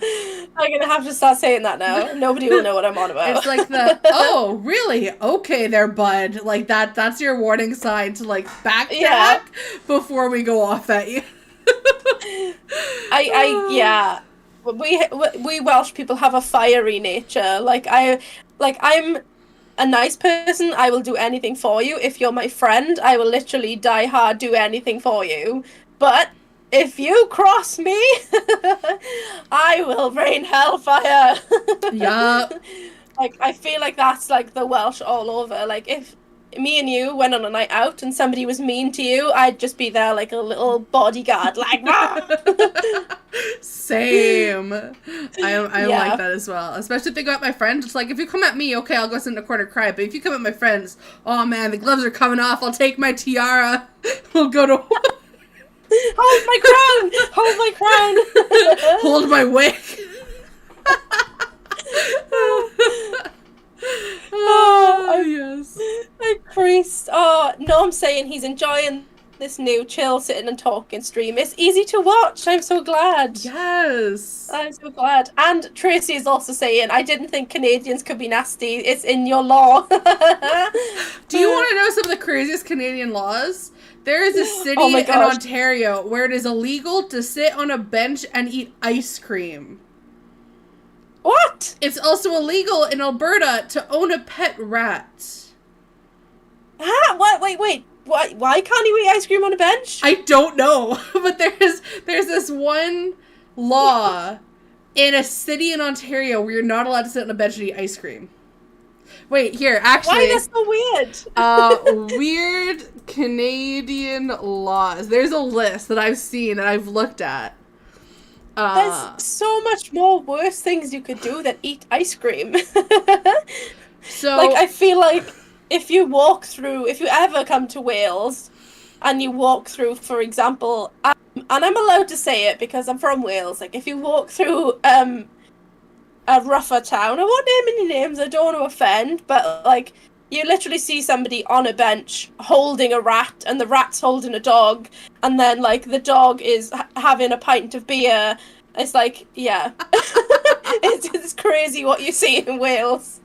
I'm going to have to start saying that now. Nobody will know what I'm on about. It's like the, oh, really? Okay there, bud. Like that's your warning sign to like backtrack before we go off at you. Yeah. We Welsh people have a fiery nature. I'm a nice person. I will do anything for you. If you're my friend, I will literally die hard do anything for you. But if you cross me, I will rain hellfire. Yeah. Like, I feel like that's like the Welsh all over. Like, if me and you went on a night out and somebody was mean to you, I'd just be there like a little bodyguard, like, Same. I like that as well. Especially if they go at my friends. It's like, if you come at me, okay, I'll go sit in a corner and cry. But if you come at my friends, oh man, the gloves are coming off. I'll take my tiara. We'll go to... Hold my crown! Hold my crown! Hold my wig. Oh, yes. My Christ. Oh, no, I'm saying he's enjoying this new chill, sitting and talking stream. It's easy to watch. I'm so glad. Yes. I'm so glad. And Tracy is also saying, I didn't think Canadians could be nasty. It's in your law. Do you want to know some of the craziest Canadian laws? There is a city in Ontario where it is illegal to sit on a bench and eat ice cream. What? It's also illegal in Alberta to own a pet rat. Ah, what? Wait. Why can't you eat ice cream on a bench? I don't know, but there's this one law in a city in Ontario where you're not allowed to sit on a bench and eat ice cream. Wait, here, actually. Why? That's so weird. Weird Canadian laws. There's a list that I've seen and I've looked at. There's so much more worse things you could do than eat ice cream. So, like, I feel like if you ever come to Wales and you walk through, for example, and I'm allowed to say it because I'm from Wales, like, if you walk through a rougher town, I won't name any names, I don't want to offend, but, like, you literally see somebody on a bench holding a rat, and the rat's holding a dog, and then, like, the dog is having a pint of beer. It's like, yeah. It's crazy what you see in Wales.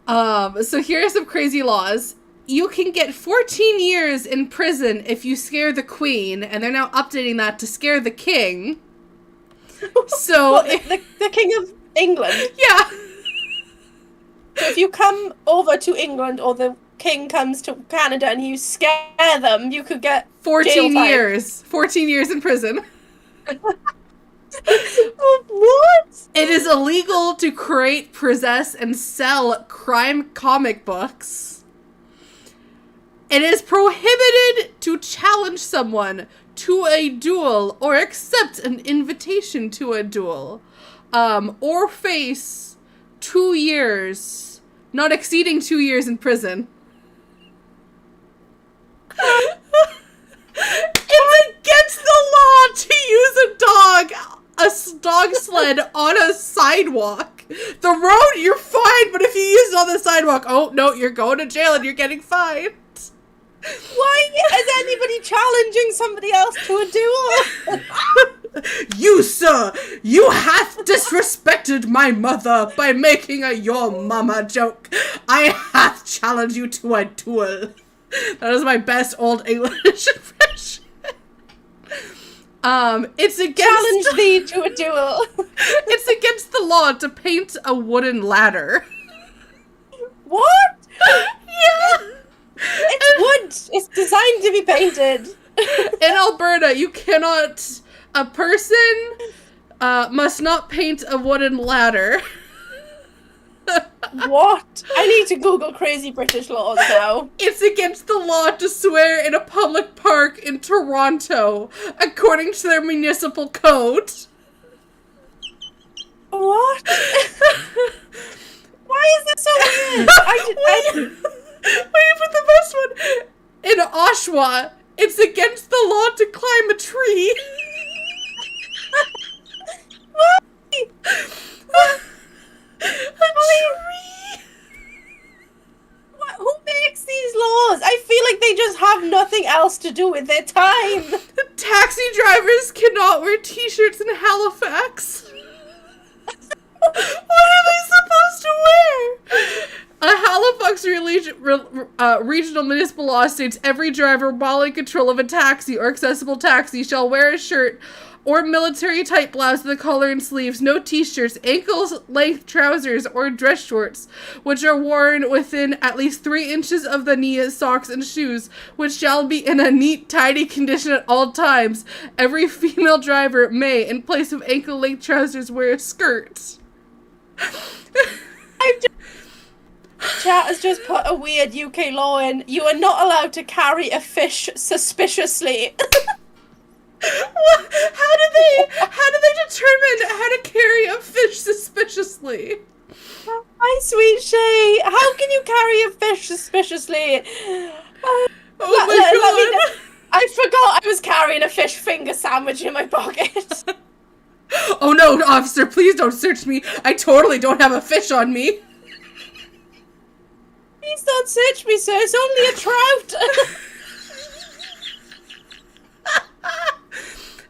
So here are some crazy laws. You can get 14 years in prison if you scare the Queen, and they're now updating that to scare the King. So... What, the King of England? Yeah. So if you come over to England or the King comes to Canada and you scare them, you could get 14 years. 14 years in prison. What? It is illegal to create, possess, and sell crime comic books. It is prohibited to challenge someone to a duel or accept an invitation to a duel. Or face 2 years, not exceeding 2 years in prison. It's against the law to use a dog sled on a sidewalk. The road, you're fine, but if you use it on the sidewalk, oh no, you're going to jail and you're getting fined. Why is anybody challenging somebody else to a duel? You, sir, you hath disrespected my mother by making a your mama joke. I hath challenged you to a duel. That is my best old English impression. It's against... Challenge thee to a duel. It's against the law to paint a wooden ladder. What? Yeah. It's wood. It's designed to be painted. In Alberta, you cannot... A person must not paint a wooden ladder. What? I need to Google crazy British laws now. It's against the law to swear in a public park in Toronto, according to their municipal code. What? Why is this so weird? Wait for the best one. In Oshawa, It's against the law to climb a tree. A tree. Who makes these laws? I feel like they just have nothing else to do with their time. Taxi drivers cannot wear t-shirts in Halifax. What are they supposed to wear? A Halifax regional municipal law states every driver while in control of a taxi or accessible taxi shall wear a shirt or military-type blouse with a collar and sleeves, no t-shirts, ankle-length trousers, or dress shorts, which are worn within at least 3 inches of the knee, socks, and shoes, which shall be in a neat, tidy condition at all times. Every female driver may, in place of ankle-length trousers, wear a skirt. Chat has just put a weird UK law in. You are not allowed to carry a fish suspiciously. How do they determine how to carry a fish suspiciously? Hi, sweet Shay. How can you carry a fish suspiciously? Oh my god! I forgot I was carrying a fish finger sandwich in my pocket. Oh no, officer, please don't search me. I totally don't have a fish on me. Please don't search me, sir. It's only a trout.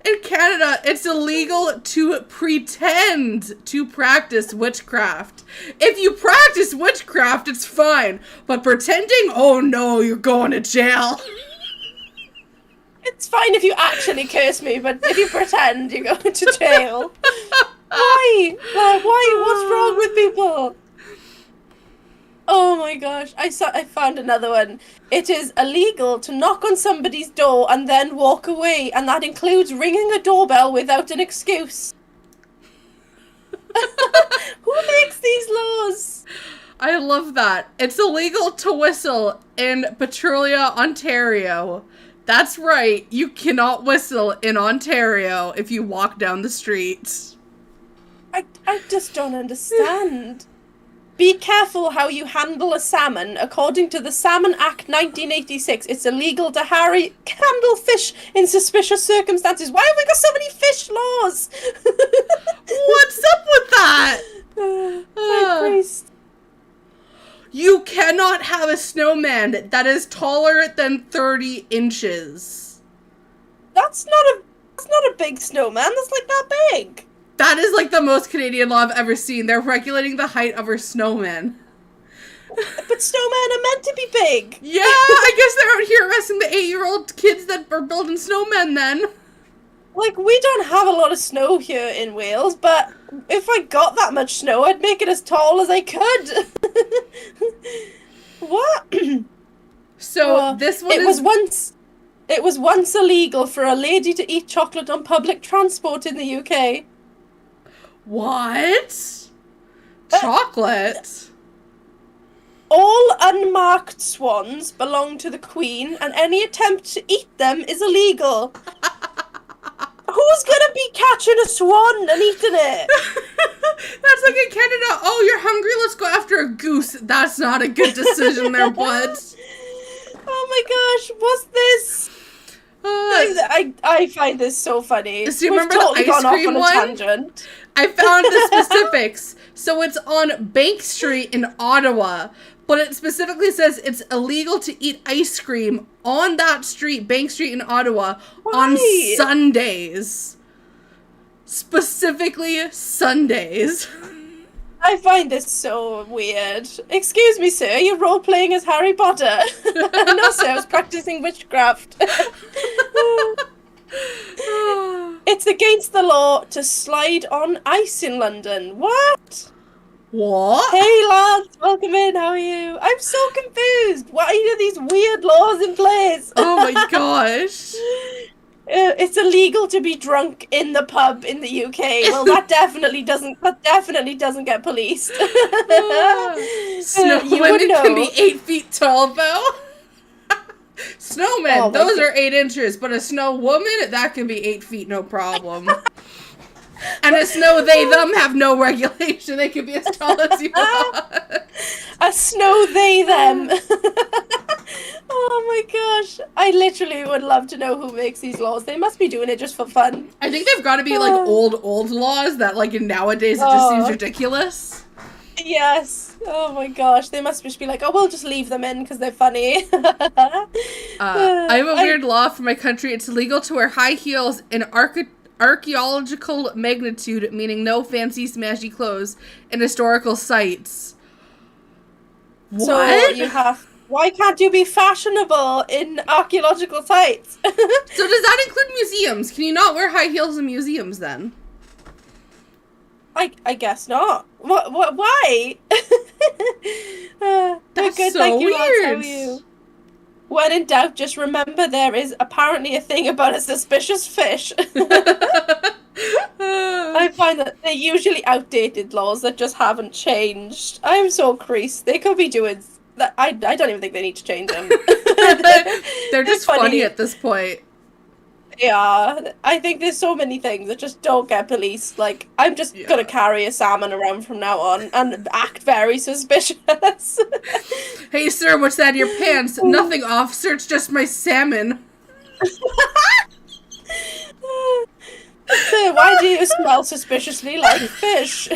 In Canada, it's illegal to pretend to practice witchcraft. If you practice witchcraft, it's fine. But pretending? Oh no, you're going to jail. It's fine if you actually curse me, but if you pretend, you go to jail. Why? Why? What's wrong with people? Oh my gosh, I found another one. It is illegal to knock on somebody's door and then walk away, and that includes ringing a doorbell without an excuse. Who makes these laws? I love that. It's illegal to whistle in Petrolia, Ontario. That's right, you cannot whistle in Ontario if you walk down the street. I just don't understand. Be careful how you handle a salmon. According to the Salmon Act 1986, it's illegal to handle fish in suspicious circumstances. Why have we got so many fish laws? What's up with that? My Christ. You cannot have a snowman that is taller than 30 inches. That's not a big snowman. That's like that big. That is like the most Canadian law I've ever seen. They're regulating the height of our snowmen. But snowmen are meant to be big. Yeah, I guess they're out here arresting the 8-year-old kids that are building snowmen then. Like, we don't have a lot of snow here in Wales, but if I got that much snow, I'd make it as tall as I could. What? So, this one It was once illegal for a lady to eat chocolate on public transport in the UK. What? Chocolate? All unmarked swans belong to the Queen, and any attempt to eat them is illegal. Who's gonna be catching a swan and eating it? That's like in Canada. Oh, you're hungry? Let's go after a goose. That's not a good decision there, bud. Oh my gosh, what's this? I find this so funny. So you remember the ice cream one? Tangent. I found the specifics. So it's on Bank Street in Ottawa, but it specifically says it's illegal to eat ice cream on that street, Bank Street in Ottawa, on Sundays. Specifically Sundays. I find this so weird. Excuse me, sir, you're role-playing as Harry Potter. No, sir, I was practicing witchcraft. It's against the law to slide on ice in London. What? What? Hey, lads, welcome in, how are you? I'm so confused. Why are these weird laws in place? Oh my gosh. It's illegal to be drunk in the pub in the UK. Well, that definitely doesn't get policed. Snow women can be 8 feet tall, though. Snowmen, those are 8 inches, but a snow woman, that can be 8 feet, no problem. And a snow they them have no regulation. They can be as tall as you want. A snow they them. Oh Oh my gosh. I literally would love to know who makes these laws. They must be doing it just for fun. I think they've got to be, like, old laws that, like, nowadays it just seems ridiculous. Yes. Oh my gosh. They must just be like, oh, we'll just leave them in because they're funny. I have a weird law for my country. It's illegal to wear high heels in archaeological magnitude, meaning no fancy smashy clothes, in historical sites. What? So you have... Why can't you be fashionable in archaeological sites? So does that include museums? Can you not wear high heels in museums then? I guess not. What why? That's good. so Thank you, weird. Lance. How are you? When in doubt, just remember there is apparently a thing about a suspicious fish. I find that they're usually outdated laws that just haven't changed. I'm so creased. They could be doing that. I don't even think they need to change them. They're just funny at this point. Yeah, I think there's so many things that just don't get policed. Like, I'm just gonna carry a salmon around from now on and act very suspicious. Hey, sir, what's that in your pants? Nothing, officer. It's just my salmon. Sir, why do you smell suspiciously like fish?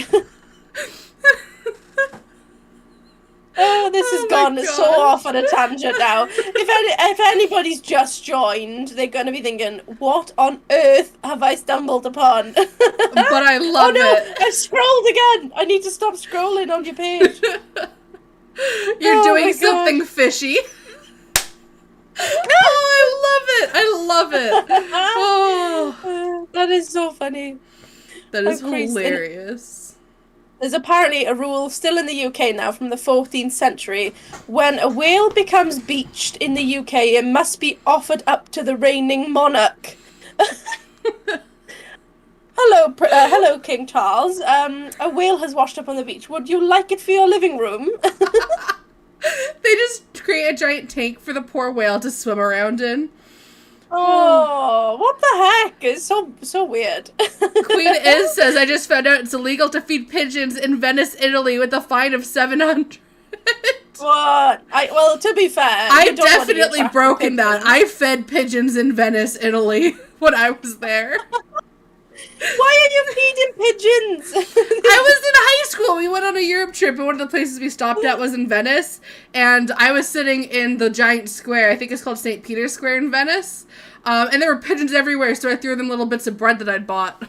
Oh, this has gone so off on a tangent now. If anybody's just joined, they're going to be thinking, what on earth have I stumbled upon? But I love it. I've scrolled again. I need to stop scrolling on your page. You're doing something fishy. Oh, I love it. Oh. That is so funny. That is hilarious. There's apparently a rule still in the UK now from the 14th century. When a whale becomes beached in the UK, it must be offered up to the reigning monarch. Hello, King Charles. A whale has washed up on the beach. Would you like it for your living room? They just create a giant tank for the poor whale to swim around in. Oh, what the heck? It's so weird. Queen Iz says, I just found out it's illegal to feed pigeons in Venice, Italy with a fine of $700. What? Well, to be fair, I've definitely broken that. I fed pigeons in Venice, Italy when I was there. Why are you feeding pigeons? I was in high school. We went on a Europe trip, and one of the places we stopped at was in Venice. And I was sitting in the giant square. I think it's called St. Peter's Square in Venice. And there were pigeons everywhere, so I threw them little bits of bread that I'd bought.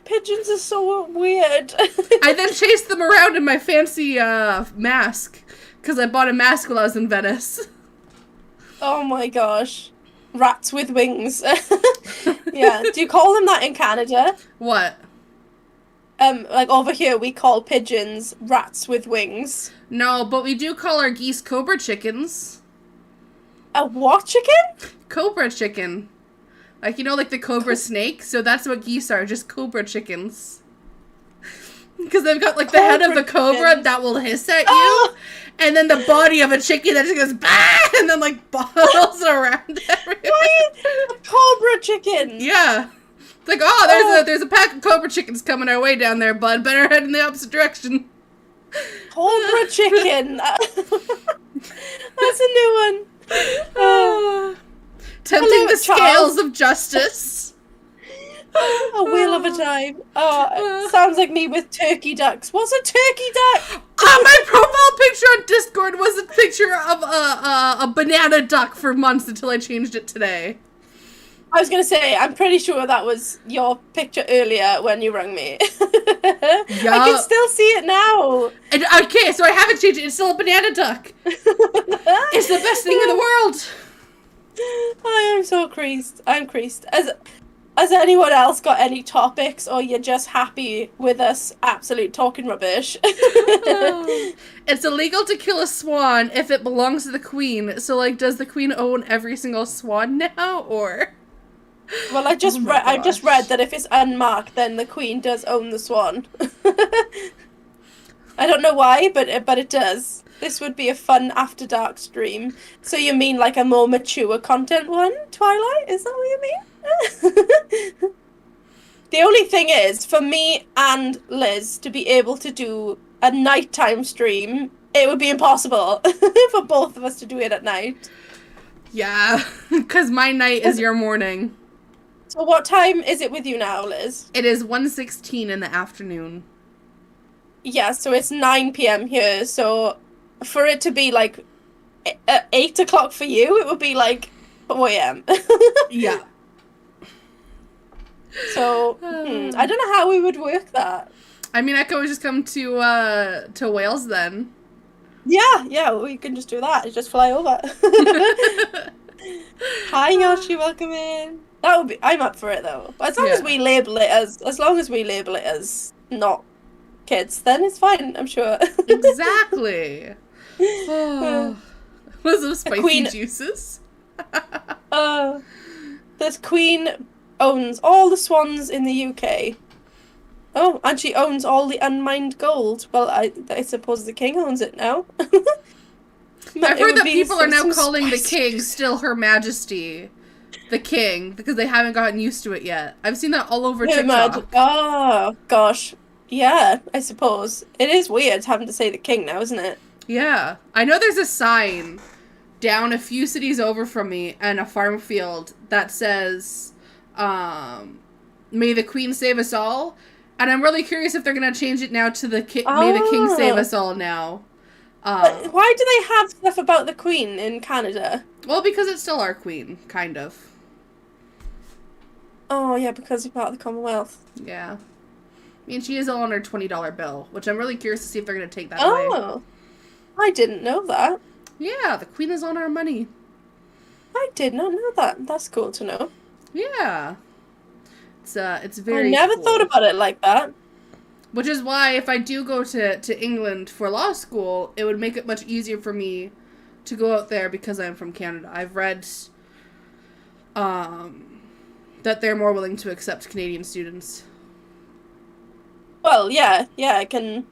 Pigeons are so weird. I then chased them around in my fancy mask, because I bought a mask while I was in Venice. Oh my gosh. Rats with wings. Yeah. Do you call them that in Canada? What? Like over here we call pigeons rats with wings. No, but we do call our geese cobra chickens. A what chicken? Cobra chicken. Like, you know, like the cobra snake? So that's what geese are, just cobra chickens. Because they've got, like, the head of the cobra that will hiss at you. And then the body of a chicken that just goes, bah! And then, like, bottles around everywhere. Why a cobra chicken? Yeah. It's like, oh, there's a pack of cobra chickens coming our way down there, bud. Better head in the opposite direction. Cobra chicken. That's a new one. Tempting the scales of justice. A wheel of a time. Oh, sounds like me with turkey ducks. What's a turkey duck? My profile picture on Discord was a picture of a banana duck for months until I changed it today. I was going to say, I'm pretty sure that was your picture earlier when you rang me. Yeah. I can still see it now. And, okay, so I haven't changed it. It's still a banana duck. It's the best thing in the world. I am so creased. I'm creased. Has anyone else got any topics, or you're just happy with us absolute talking rubbish? It's illegal to kill a swan if it belongs to the queen. So, like, does the queen own every single swan now, or? Well, I just read that if it's unmarked, then the queen does own the swan. I don't know why, but it does. This would be a fun after dark stream. So you mean like a more mature content one, Twilight? Is that what you mean? The only thing is, for me and Liz to be able to do a nighttime stream it would be impossible for both of us to do it at night. Yeah, because my night is your morning. So what time is it with you now, Liz? It is 1:16 in the afternoon. Yeah, so it's 9 p.m. here, so for it to be like 8 o'clock for you, it would be like 4 a.m. Yeah. So, I don't know how we would work that. I mean, I could always just come to Wales then. Yeah, we can just do that. Just fly over. Hi, Yoshi, welcome in. That would be. I'm up for it though. As long as we label it as not kids, then it's fine. I'm sure. Exactly. Oh. Was those spicy queen... juices? This queen owns all the swans in the UK. Oh, and she owns all the unmined gold. Well, I suppose the king owns it now. I've heard that people are now calling the king still Her Majesty, the king, because they haven't gotten used to it yet. I've seen that all over TikTok. Oh, gosh. Yeah, I suppose. It is weird having to say the king now, isn't it? Yeah. I know there's a sign down a few cities over from me and a farm field that says, may the queen save us all. And I'm really curious if they're going to change it now to the may the king save us all now. Why do they have stuff about the queen in Canada? Well, because it's still our queen, kind of. Oh, yeah, because you're part of the Commonwealth. Yeah. I mean, she is on her $20 bill, which I'm really curious to see if they're going to take that away. Oh, I didn't know that. Yeah, the queen is on our money. I did not know that. That's cool to know. Yeah. It's very I never cool. thought about it like that. Which is why if I do go to England for law school, it would make it much easier for me to go out there because I'm from Canada. I've read that they're more willing to accept Canadian students. Well, yeah, I can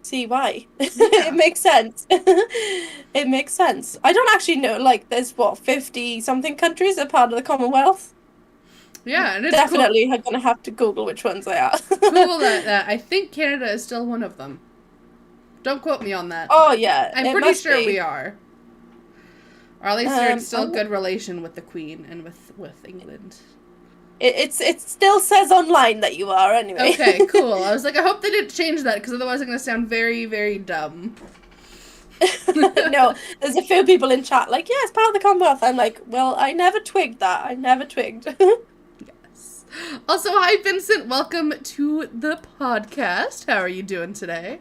see why. Yeah. It makes sense. It makes sense. I don't actually know, like, there's, 50-something countries that are part of the Commonwealth? Yeah, and it's definitely cool. Gonna have to Google which ones they are. Google that. I think Canada is still one of them. Don't quote me on that. Oh, yeah. I'm pretty sure we are. Or at least they're in still good relation with the Queen and with England. It still says online that you are, anyway. Okay, cool. I was like, I hope they didn't change that, because otherwise I'm going to sound very, very dumb. No, there's a few people in chat like, yeah, it's part of the Commonwealth. I'm like, well, I never twigged that. I never twigged. Yes. Also, hi, Vincent. Welcome to the podcast. How are you doing today?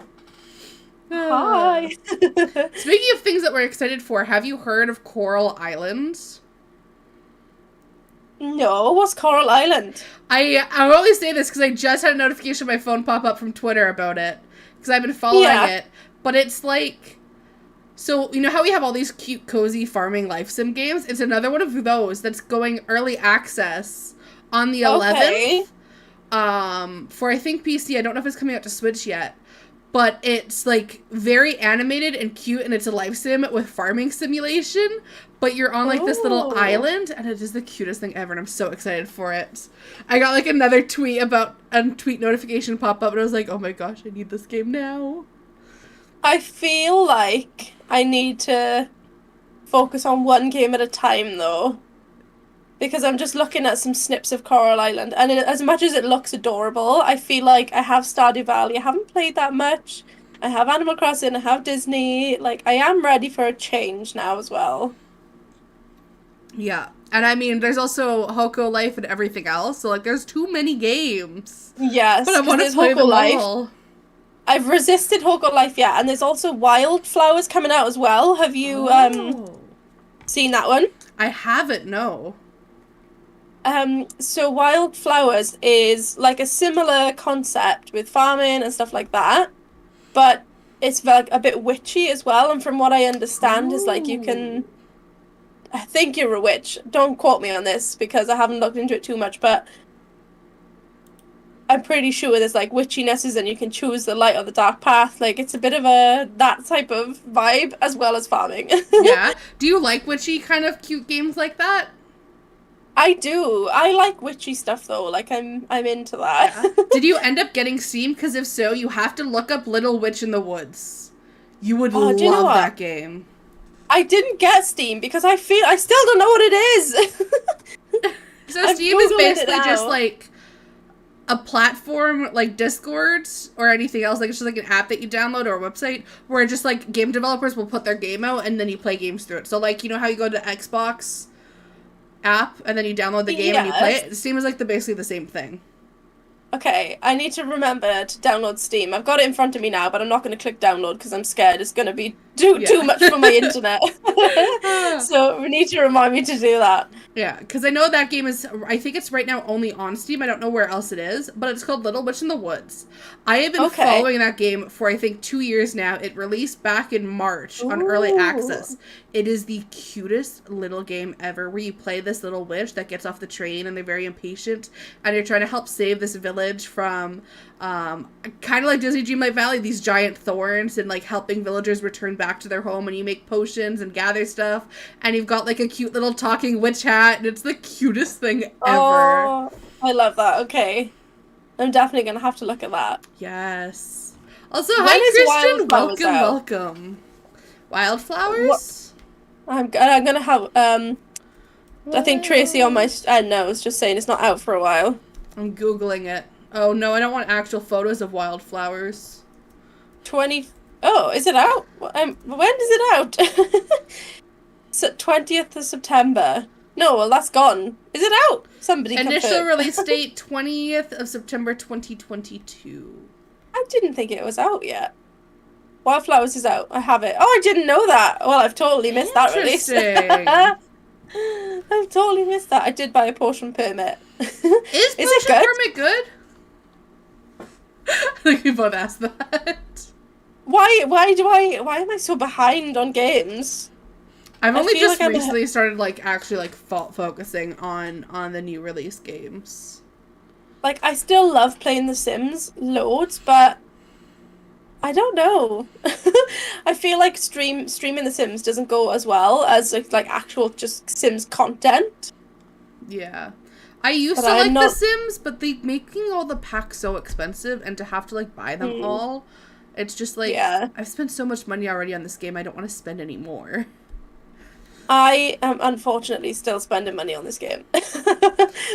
Hi. Speaking of things that we're excited for, have you heard of Coral Island? No, what's Coral Island? I only say this because I just had a notification on my phone pop up from Twitter about it. Because I've been following it. But it's like... So, you know how we have all these cute, cozy farming life sim games? It's another one of those that's going early access on the 11th. For, I think, PC. I don't know if it's coming out to Switch yet. But it's, like, very animated and cute, and it's a life sim with farming simulation. But you're on, like, this little island, and it is the cutest thing ever, and I'm so excited for it. I got, like, another tweet notification pop up, and I was like, oh my gosh, I need this game now. I feel like I need to focus on one game at a time, though. Because I'm just looking at some snips of Coral Island, and as much as it looks adorable, I feel like I have Stardew Valley. I haven't played that much. I have Animal Crossing, I have Disney. Like, I am ready for a change now as well. Yeah. And I mean, there's also Hoko Life and everything else, so, like, there's too many games. Yes, but I want to play them all. I've resisted Hoko Life, yeah, and there's also Wildflowers coming out as well. Have you seen that one? I haven't, no. So Wildflowers is like a similar concept with farming and stuff like that, but it's like a bit witchy as well, and from what I understand is like you can... I think you're a witch. Don't quote me on this because I haven't looked into it too much, but I'm pretty sure there's like witchinesses and you can choose the light or the dark path. Like, it's a bit of that type of vibe as well as farming. Yeah. Do you like witchy kind of cute games like that? I do. I like witchy stuff though. Like, I'm into that. Yeah. Did you end up getting Steam? Because if so, you have to look up Little Witch in the Woods. You would Oh, do you know love what? that game. I didn't get Steam because I still don't know what it is. So I've Steam is Googled it basically now. just like a platform like Discord or anything else. Like it's just like an app that you download or a website where just like game developers will put their game out and then you play games through it. So like, you know how you go to Xbox app and then you download the game and you play it? Steam is like basically the same thing. Okay, I need to remember to download Steam. I've got it in front of me now, but I'm not going to click download because I'm scared it's going to be too much for my internet. So we need to remind me to do that. Yeah, because I know that game is, I think it's right now only on Steam. I don't know where else it is, but it's called Little Witch in the Woods. I have been following that game for, I think, 2 years now. It released back in March on Early Access. It is the cutest little game ever where you play this little witch that gets off the train and they're very impatient and you're trying to help save this village from, kind of like Disney Dreamlight Valley, these giant thorns and like helping villagers return back to their home, and you make potions and gather stuff and you've got like a cute little talking witch hat and it's the cutest thing ever. Oh, I love that. Okay. I'm definitely going to have to look at that. Yes. Also, hi Christian, welcome. Wildflowers? I'm going to have, I think Tracy on my notes just saying it's not out for a while. I'm Googling it. Oh no, I don't want actual photos of wildflowers. Oh, is it out? When is it out? So 20th of September. No, well that's gone. Is it out? Somebody Initial release date 20th of September 2022. I didn't think it was out yet. Wildflowers is out. I have it. Oh, I didn't know that. Well, I've totally missed that release. I've totally missed that. I did buy a potion permit. Is potion permit good? I think we both asked that. Why am I so behind on games? I've only just recently started like actually like focusing on the new release games. Like I still love playing The Sims loads, but I don't know. I feel like streaming The Sims doesn't go as well as like actual just Sims content. Yeah. I used to like The Sims, but they making all the packs so expensive and to have to like buy them all, it's just like I've spent so much money already on this game, I don't want to spend any more. I am unfortunately still spending money on this game.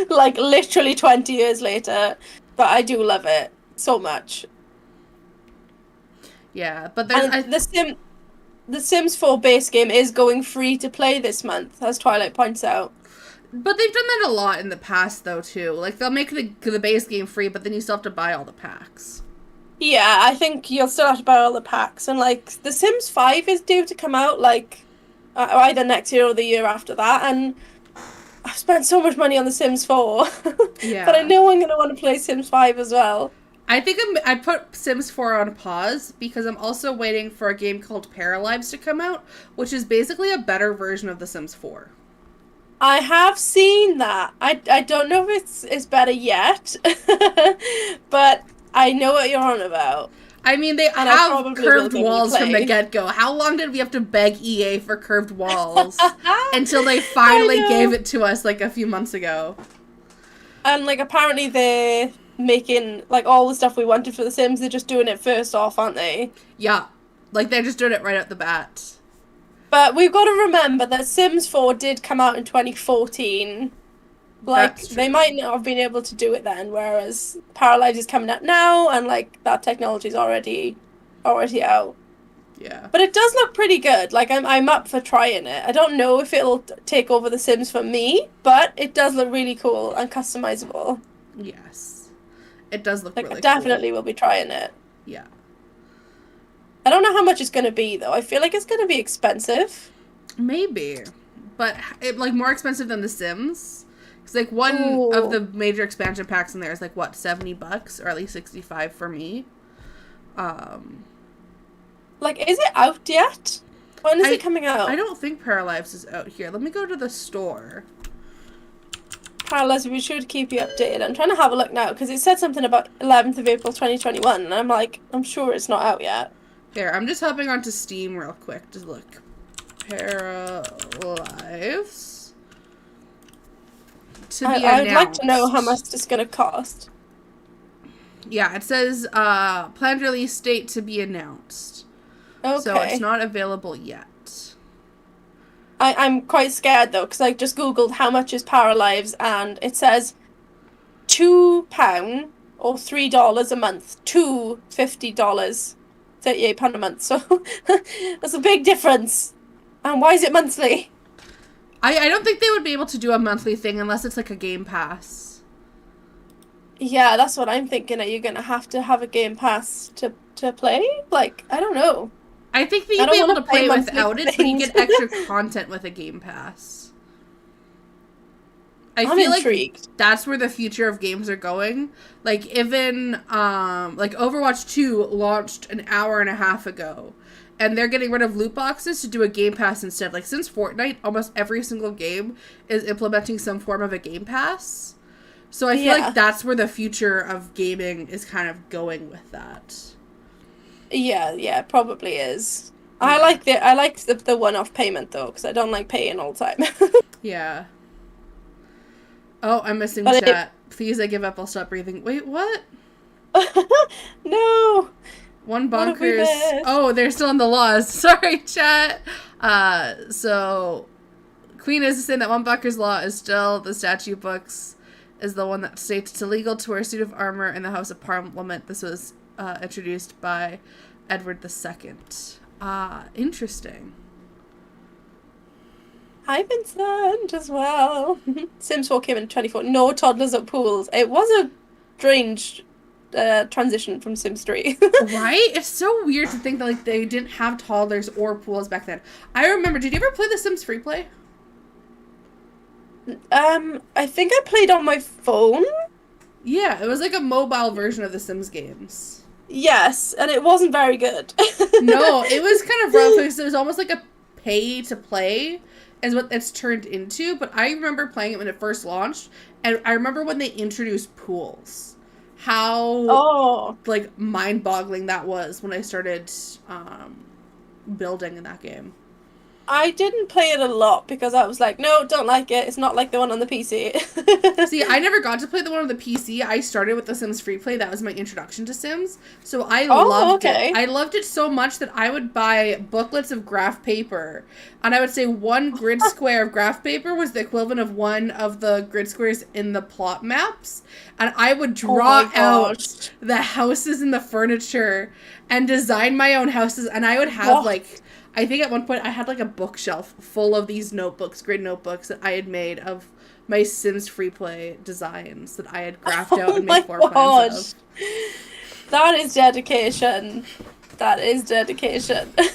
Like literally 20 years later, but I do love it so much. Yeah, but the Sims 4 base game is going free to play this month, as Twilight points out. But they've done that a lot in the past, though, too. Like, they'll make the base game free, but then you still have to buy all the packs. Yeah, I think you'll still have to buy all the packs. And, like, The Sims 5 is due to come out, like, either next year or the year after that. And I've spent so much money on The Sims 4. Yeah. But I know I'm going to want to play Sims 5 as well. I think I put Sims 4 on pause because I'm also waiting for a game called Paralives to come out, which is basically a better version of The Sims 4. I have seen that. I don't know if it's better yet, but I know what you're on about. I mean, they have curved walls from the get-go. How long did we have to beg EA for curved walls until they finally gave it to us like a few months ago? And like apparently they're making like all the stuff we wanted for The Sims. They're just doing it first off, aren't they? Yeah, like they're just doing it right out the bat. But we've got to remember that Sims 4 did come out in 2014. Like, they might not have been able to do it then, whereas Paralives is coming out now, and, like, that technology's already out. Yeah. But it does look pretty good. Like, I'm up for trying it. I don't know if it'll take over The Sims for me, but it does look really cool and customizable. Yes. It does look really cool. I definitely will be trying it. Yeah. I don't know how much it's going to be, though. I feel like it's going to be expensive. Maybe. But, like, more expensive than The Sims. Because, like, one of the major expansion packs in there is, like, what, $70? Or at least $65 for me. Like, is it out yet? When is it coming out? I don't think Paralives is out here. Let me go to the store. Paralives, we should keep you updated. I'm trying to have a look now, because it said something about 11th of April 2021, and I'm like, I'm sure it's not out yet. Here, I'm just hopping onto Steam real quick to look. Paralives. To be announced. I'd like to know how much it's going to cost. Yeah, it says planned release date to be announced. So it's Okay. not available yet. I'm quite scared though, because I just googled how much is Paralives, and it says £2 or $3 a month to $50, £38 a month. So that's a big difference. And why is it monthly? I don't think they would be able to do a monthly thing unless it's like a Game Pass. Yeah, that's what I'm thinking. Are you gonna have to have a Game Pass to play? Like, I don't know. I think that I you'd don't be able wanna to play play without monthly it, but you things. get extra content with a Game Pass. I I'm feel intrigued. like that's where the future of games are going. Like even like Overwatch 2 launched an hour and a half ago. And they're getting rid of loot boxes to do a Game Pass instead. Like since Fortnite, almost every single game is implementing some form of a Game Pass. So I feel like that's where the future of gaming is kind of going with that. Yeah, it probably is. I like the one-off payment though, because I don't like paying all the time. Yeah. Oh, I'm missing But chat. Please, I give up. I'll stop breathing. Wait, what? No. One What have we bonkers. missed? Oh, they're still in the laws. Sorry, chat. So Queen is saying that one bonkers law is still the statute books is the one that states it's illegal to wear a suit of armor in the House of Parliament. This was introduced by Edward II. Interesting. Hi, Vincent, as well. Sims 4 came in 24. No toddlers at pools. It was a strange transition from Sims 3. Right? It's so weird to think that like they didn't have toddlers or pools back then. I remember, did you ever play The Sims Free Play? I think I played on my phone. Yeah, it was like a mobile version of the Sims games. Yes, and it wasn't very good. No, it was kind of rough. It was almost like a pay to play is what it's turned into. But I remember playing it when it first launched, and I remember when they introduced pools. How like mind-boggling that was when I started building in that game. I didn't play it a lot because I was like, no, don't like it. It's not like the one on the PC. See, I never got to play the one on the PC. I started with the Sims Free Play. That was my introduction to Sims. So I loved it. I loved it so much that I would buy booklets of graph paper. And I would say one grid square of graph paper was the equivalent of one of the grid squares in the plot maps. And I would draw out the houses and the furniture and design my own houses. And I would have like... I think at one point I had like a bookshelf full of these notebooks, grid notebooks that I had made of my Sims Free Play designs that I had graphed out and made floor plans of. That is dedication. That is dedication. That's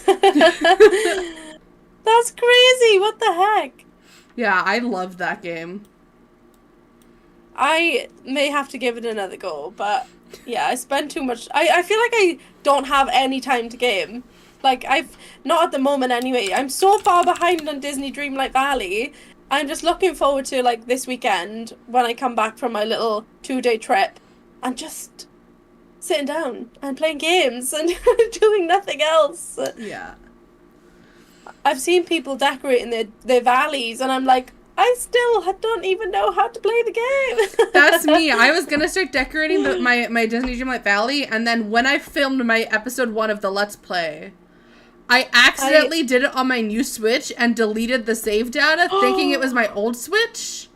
crazy. What the heck? Yeah, I loved that game. I may have to give it another go, but yeah, I spend too much. I feel like I don't have any time to game. Like, not at the moment anyway. I'm so far behind on Disney Dreamlight Valley. I'm just looking forward to, like, this weekend when I come back from my little 2-day trip and just sitting down and playing games and doing nothing else. Yeah. I've seen people decorating their valleys and I'm like, I still don't even know how to play the game. That's me. I was gonna start decorating my Disney Dreamlight Valley, and then when I filmed my episode 1 of the Let's Play, I accidentally did it on my new Switch and deleted the save data, thinking it was my old Switch.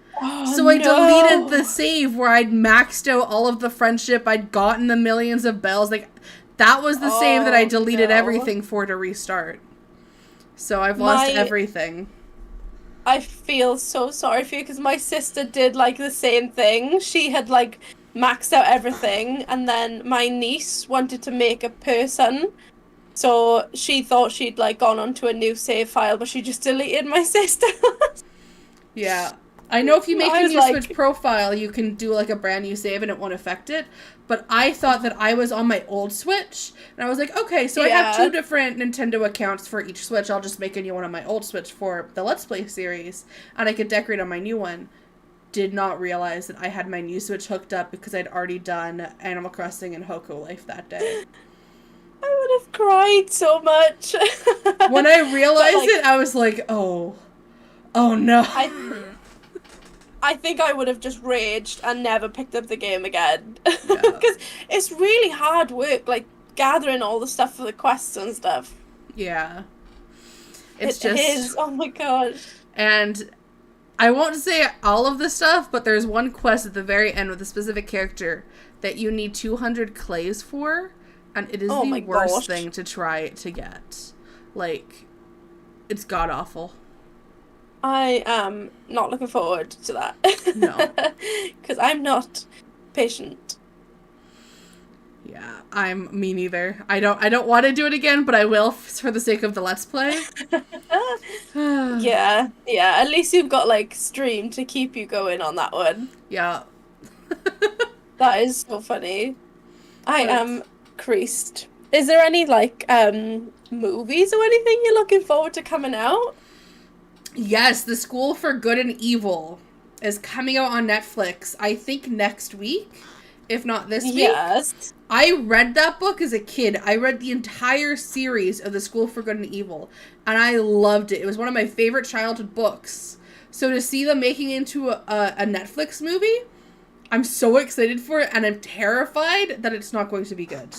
So I deleted the save where I'd maxed out all of the friendship, I'd gotten the millions of bells. Like, that was the save that I deleted everything for to restart. So I've lost everything. I feel so sorry for you because my sister did like the same thing. She had like maxed out everything, and then my niece wanted to make a person. So she thought she'd like gone onto a new save file, but she just deleted my sister. Yeah. I know if you make a new Switch profile, you can do like a brand new save and it won't affect it. But I thought that I was on my old Switch. And I was like, okay, so I have 2 different Nintendo accounts for each Switch. I'll just make a new one on my old Switch for the Let's Play series. And I could decorate on my new one. Did not realize that I had my new Switch hooked up because I'd already done Animal Crossing and Hoko Life that day. I would have cried so much. When I realized it, I was like, oh no. I think I would have just raged and never picked up the game again. Because it's really hard work, like, gathering all the stuff for the quests and stuff. Yeah. It is. Oh my gosh. And I won't say all of the stuff, but there's one quest at the very end with a specific character that you need 200 clays for, and it is the worst thing to try to get. Like, it's god-awful. I am not looking forward to that. No. Because I'm not patient. Yeah, me neither. I don't want to do it again, but I will for the sake of the Let's Play. Yeah. At least you've got, like, stream to keep you going on that one. Yeah. That is so funny. I am creased. Is there any, like, movies or anything you're looking forward to coming out? Yes, The School for Good and Evil is coming out on Netflix, I think next week, if not this week. Yes. I read that book as a kid. I read the entire series of The School for Good and Evil, and I loved it. It was one of my favorite childhood books. So to see them making it into a Netflix movie, I'm so excited for it, and I'm terrified that it's not going to be good.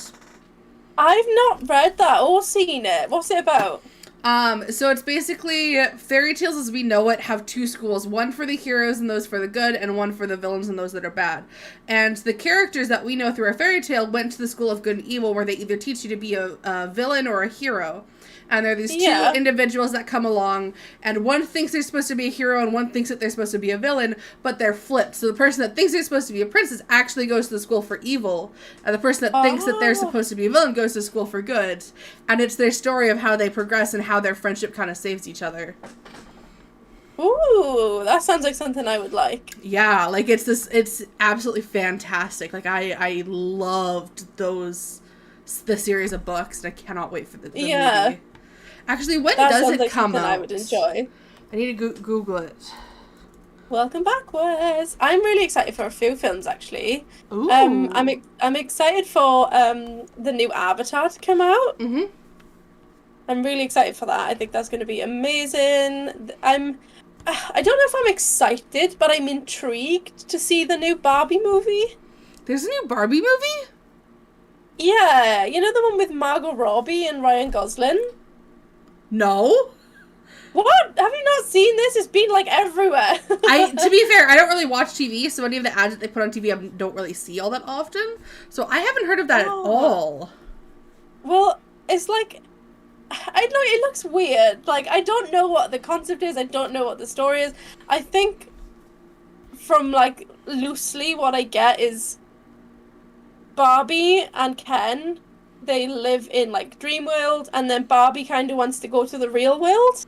I've not read that or seen it. What's it about? So it's basically fairy tales as we know it have two schools, one for the heroes and those for the good, and one for the villains and those that are bad. And the characters that we know through our fairy tale went to the school of good and evil, where they either teach you to be a villain or a hero. And there are these two individuals that come along, and one thinks they're supposed to be a hero, and one thinks that they're supposed to be a villain, but they're flipped. So the person that thinks they're supposed to be a princess actually goes to the school for evil, and the person that thinks that they're supposed to be a villain goes to school for good. And it's their story of how they progress and how their friendship kind of saves each other. Ooh, that sounds like something I would like. Yeah, like it's absolutely fantastic. Like I loved the series of books, and I cannot wait for the movie. Actually, when does it come out? I would enjoy. I need to Google it. Welcome back, Wes. I'm really excited for a few films, actually. Ooh. I'm excited for the new Avatar to come out. Mm-hmm. I'm really excited for that. I think that's going to be amazing. I don't know if I'm excited, but I'm intrigued to see the new Barbie movie. There's a new Barbie movie? Yeah, you know the one with Margot Robbie and Ryan Gosling? No. What? Have you not seen this? It's been like everywhere. To be fair, I don't really watch TV, so any of the ads that they put on TV I don't really see all that often. So I haven't heard of that at all. Well, it's like, I know it looks weird. Like, I don't know what the concept is. I don't know what the story is. I think from, like, loosely what I get is Barbie and Ken, they live in, like, dream world, and then Barbie kind of wants to go to the real world.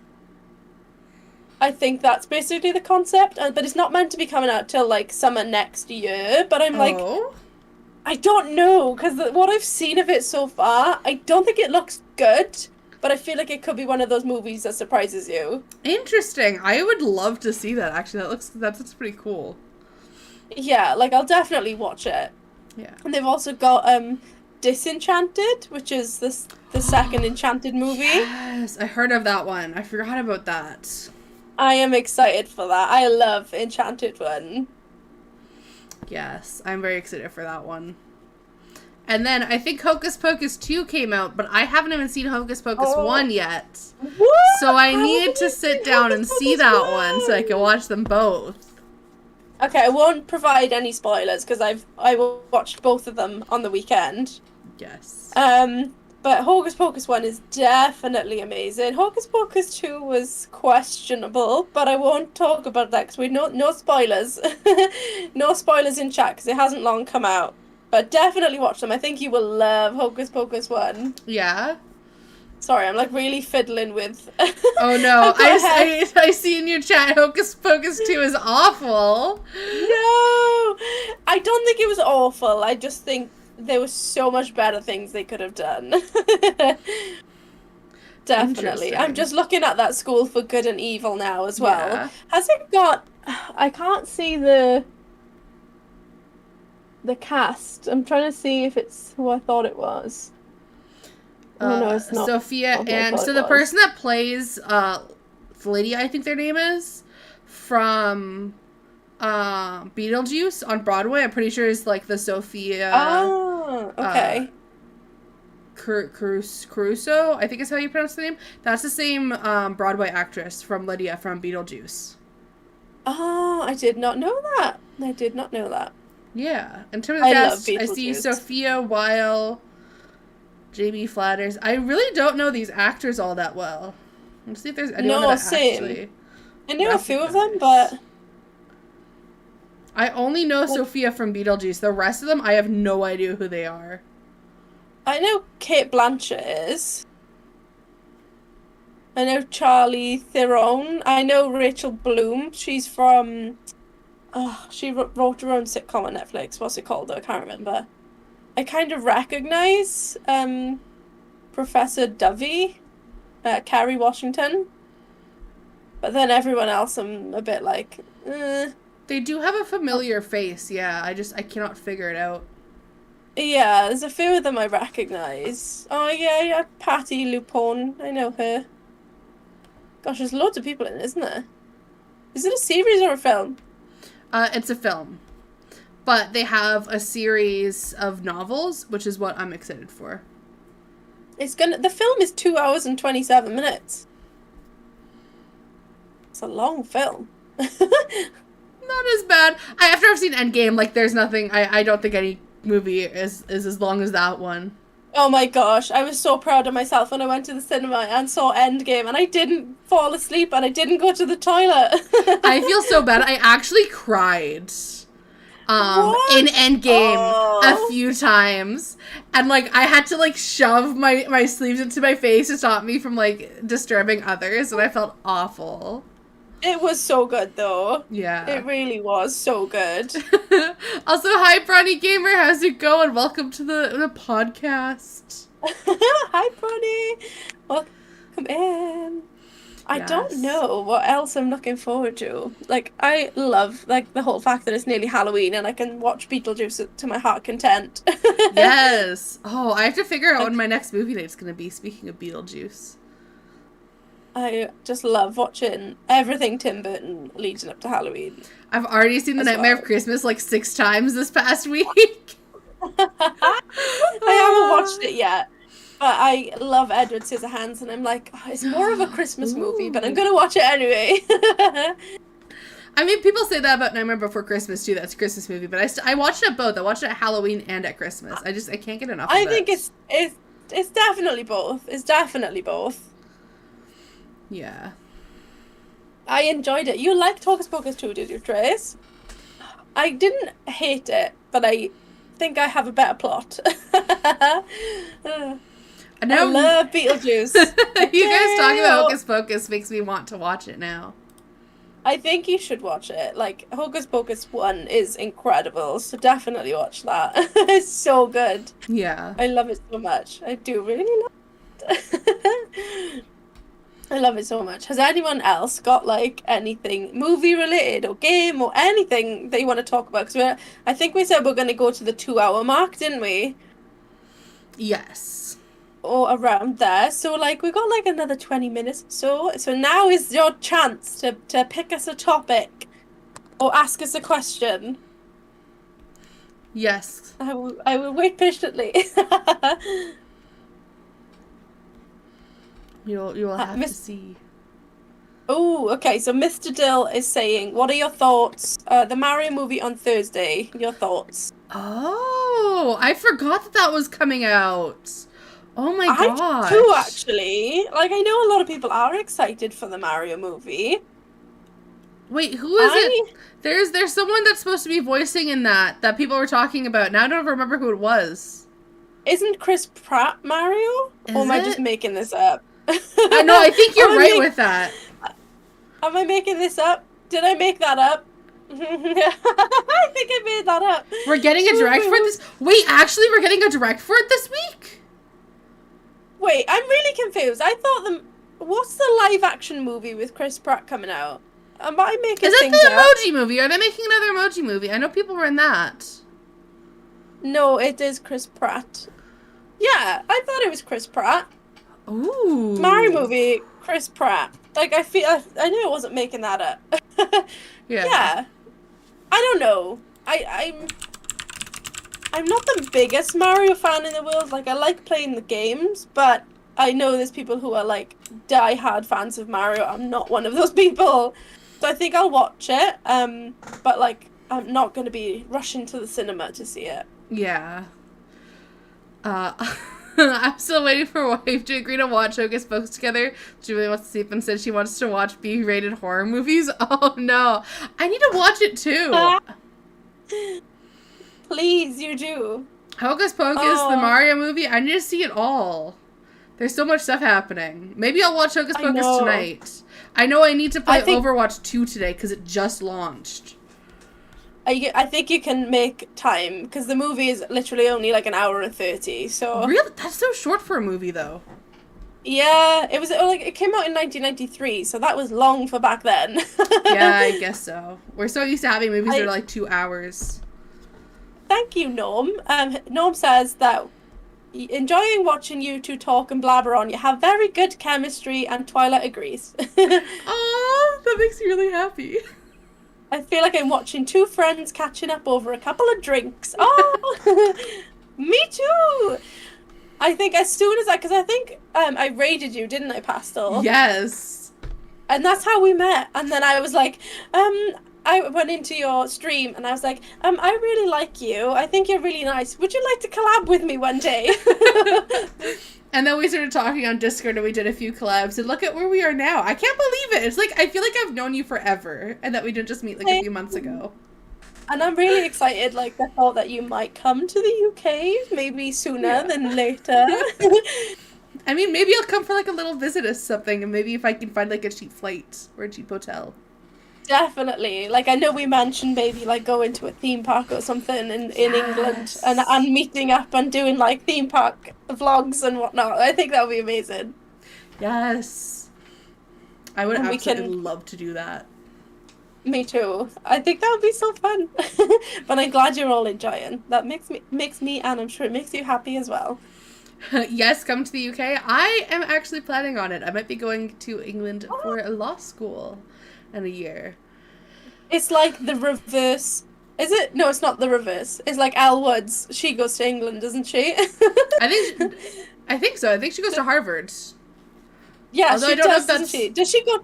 I think that's basically the concept, but it's not meant to be coming out till, like, summer next year, but I'm like, I don't know, because what I've seen of it so far, I don't think it looks good, but I feel like it could be one of those movies that surprises you. Interesting. I would love to see that, actually. That looks pretty cool. Yeah, like, I'll definitely watch it. Yeah. And they've also got, Disenchanted, which is the second Enchanted movie. Yes, I heard of that one. I forgot about that. I am excited for that. I love Enchanted one. Yes, I'm very excited for that one. And then I think Hocus Pocus 2 came out, but I haven't even seen Hocus Pocus 1 yet. What? So I need to sit down and see that one so I can watch them both. Okay, I won't provide any spoilers because I watched both of them on the weekend. Yes. But Hocus Pocus 1 is definitely amazing. Hocus Pocus 2 was questionable, but I won't talk about that because no spoilers. No spoilers in chat because it hasn't long come out. But definitely watch them. I think you will love Hocus Pocus 1. Yeah. Sorry, I'm like really fiddling with... Oh no, I see in your chat Hocus Pocus 2 is awful. No! I don't think it was awful. I just think there was so much better things they could have done. Definitely. I'm just looking at that School for Good and Evil now as well. Yeah. Has it got... I can't see the cast. I'm trying to see if it's who I thought it was. Oh, no, it's not. Sophia, and so the person that plays Lydia, I think their name is, from Beetlejuice on Broadway, I'm pretty sure is like the Sophia. Oh, okay. Caruso, I think is how you pronounce the name. That's the same Broadway actress from Lydia from Beetlejuice. Oh, I did not know that. I did not know that. Yeah. In terms of I love cast, I see Beetlejuice. Sophia Weil, J.B. Flatters. I really don't know these actors all that well. Let's see if there's anyone that I actually I knew a few of them, but I only know Sophia from Beetlejuice. The rest of them, I have no idea who they are. I know Kate Blanchett is. I know Charlie Theron. I know Rachel Bloom. She's from... Oh, she wrote her own sitcom on Netflix. What's it called, though? I can't remember. I kind of recognize Professor Dovey, Carrie Washington. But then everyone else, I'm a bit like... They do have a familiar face, yeah. I cannot figure it out. Yeah, there's a few of them I recognize. Oh, yeah, Patti LuPone. I know her. Gosh, there's loads of people in it, isn't there? Is it a series or a film? It's a film. But they have a series of novels, which is what I'm excited for. The film is 2 hours and 27 minutes. It's a long film. Not as bad. After I've seen Endgame, like, there's nothing, I don't think any movie is as long as that one. Oh my gosh, I was so proud of myself when I went to the cinema and saw Endgame and I didn't fall asleep and I didn't go to the toilet. I feel so bad. I actually cried in Endgame a few times. And, like, I had to, like, shove my sleeves into my face to stop me from, like, disturbing others, and I felt awful. It was so good, though. Yeah. It really was so good. Also, hi, Bronny Gamer. How's it going? Welcome to the podcast. Hi, Bronny. Welcome in. I don't know what else I'm looking forward to. Like, I love, like, the whole fact that it's nearly Halloween and I can watch Beetlejuice to my heart content. Yes. Oh, I have to figure out when my next movie night's going to be, speaking of Beetlejuice. I just love watching everything Tim Burton leading up to Halloween. I've already seen The Nightmare of Christmas like 6 times this past week. I haven't watched it yet, but I love Edward Scissorhands, and I'm like, oh, it's more of a Christmas movie, but I'm gonna watch it anyway. I mean, people say that about Nightmare Before Christmas too. That's a Christmas movie, but I watched it both. I watched it at Halloween and at Christmas. I can't get enough. I think it's definitely both. It's definitely both. Yeah. I enjoyed it. You liked Hocus Pocus too, did you, Trace? I didn't hate it, but I think I have a better plot. I love Beetlejuice. You guys talking about Hocus Pocus makes me want to watch it now. I think you should watch it. Like, Hocus Pocus 1 is incredible, so definitely watch that. It's so good. Yeah. I love it so much. I do really love it. I love it so much. Has anyone else got, like, anything movie-related or game or anything that you want to talk about? Because I think we said we're going to go to the 2-hour mark, didn't we? Yes. Or around there. So, like, we got, like, another 20 minutes or so. So now is your chance to pick us a topic or ask us a question. Yes. I will wait patiently. You will have to see. Oh, okay. So Mr. Dill is saying, what are your thoughts? The Mario movie on Thursday. Your thoughts? Oh, I forgot that was coming out. Oh my gosh. I too, actually. Like, I know a lot of people are excited for the Mario movie. Wait, who is it? There's someone that's supposed to be voicing in that people were talking about. Now I don't remember who it was. Isn't Chris Pratt Mario? Or am I just making this up? I know, I think you're right with that. Am I making this up? Did I make that up? I think I made that up. We're getting a direct for this? Wait, actually, we're getting a direct for it this week? Wait, I'm really confused. I thought what's the live action movie with Chris Pratt coming out? Am I making things up? Is that the Emoji movie? Are they making another Emoji movie? I know people were in that. No, it is Chris Pratt. Yeah, I thought it was Chris Pratt. Ooh. Mario movie, Chris Pratt. Like, I knew I wasn't making that up. Yeah. Yeah. I don't know. I'm... I'm not the biggest Mario fan in the world. Like, I like playing the games, but I know there's people who are, like, die-hard fans of Mario. I'm not one of those people. So I think I'll watch it, but, like, I'm not going to be rushing to the cinema to see it. Yeah. I'm still waiting for wife to agree to watch Hocus Pocus together. She really wants to see it and said she wants to watch B-rated horror movies. Oh, no. I need to watch it, too. Please, you do. Hocus Pocus, the Mario movie, I need to see it all. There's so much stuff happening. Maybe I'll watch Hocus Pocus tonight. I know I need to play Overwatch 2 today because it just launched. I think you can make time because the movie is literally only like an hour and 30. So really, that's so short for a movie, though. Yeah, it came out in 1993, so that was long for back then. Yeah, I guess so. We're so used to having movies that are like 2 hours. Thank you, Norm. Norm says that enjoying watching you two talk and blabber on. You have very good chemistry, and Twilight agrees. Oh, that makes me really happy. I feel like I'm watching two friends catching up over a couple of drinks. Oh, me too. I think as soon as because I think I raided you, didn't I, Pastel? Yes. And that's how we met. And then I was like, I went into your stream and I was like, I really like you. I think you're really nice. Would you like to collab with me one day? And then we started talking on Discord and we did a few collabs and look at where we are now. I can't believe it. It's like, I feel like I've known you forever and that we didn't just meet like a few months ago. And I'm really excited, like, the thought that you might come to the UK, maybe sooner than later. I mean, maybe I'll come for like a little visit or something and maybe if I can find like a cheap flight or a cheap hotel. Definitely. Like, I know we mentioned maybe, like, going to a theme park or something in England and meeting up and doing, like, theme park vlogs and whatnot. I think that would be amazing. Yes. I would absolutely love to do that. Me too. I think that would be so fun. But I'm glad you're all enjoying. That makes me, and I'm sure it makes you happy as well. Yes, come to the UK. I am actually planning on it. I might be going to England for a law school in a year. It's like the reverse. Is it? No, it's not the reverse. It's like Elle Woods. She goes to England, doesn't she? I think so. I think she goes to Harvard. Yeah, although she does, doesn't she? Does she go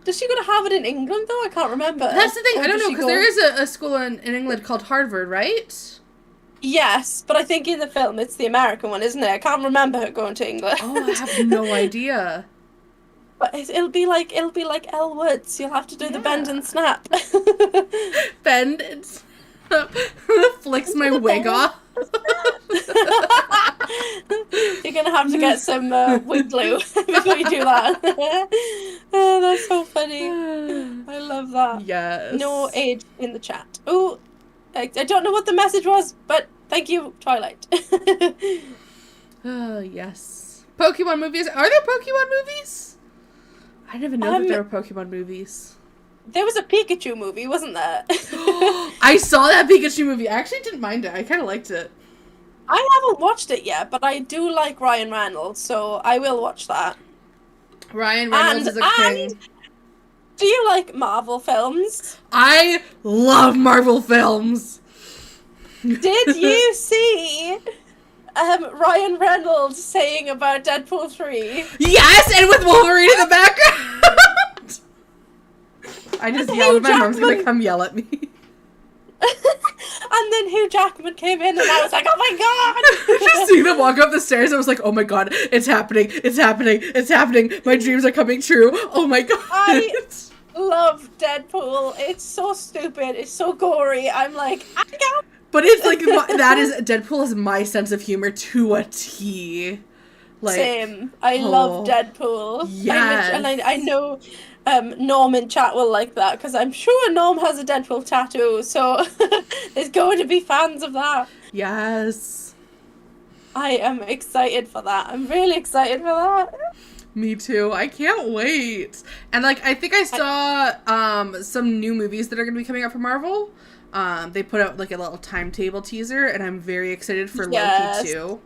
to Harvard in England, though? I can't remember. That's the thing. I don't know, because there is a school in England called Harvard, right? Yes, but I think in the film it's the American one, isn't it? I can't remember her going to England. Oh, I have no idea. But it'll be like Elle Woods. You'll have to do the bend and snap. Bend and snap. Flicks my wig off. You're gonna have to get some wig glue before you do that. Oh, that's so funny. I love that. Yes. No age in the chat. Oh, I don't know what the message was, but thank you, Twilight. Oh, yes. Pokemon movies. Are there Pokemon movies? I didn't even know that there were Pokemon movies. There was a Pikachu movie, wasn't there? I saw that Pikachu movie. I actually didn't mind it. I kind of liked it. I haven't watched it yet, but I do like Ryan Reynolds, so I will watch that. Ryan Reynolds is a king. Do you like Marvel films? I love Marvel films. Did you see Ryan Reynolds saying about Deadpool 3? Yes, and with Wolverine in the background. I just yelled. My mom's gonna come yell at me. And then Hugh Jackman came in, and I was like, "Oh my god!" Just seeing them walk up the stairs, I was like, "Oh my god, it's happening! It's happening! It's happening! My dreams are coming true! Oh my god!" I love Deadpool. It's so stupid. It's so gory. I'm like, I can't. But it's like Deadpool is my sense of humor to a T. Like, same. I love Deadpool. Yes. And I know Norm in chat will like that because I'm sure Norm has a Deadpool tattoo, so there's going to be fans of that. Yes. I am excited for that. I'm really excited for that. Me too. I can't wait. And like, I think I saw some new movies that are going to be coming out from Marvel. They put out like a little timetable teaser, and I'm very excited for Loki too.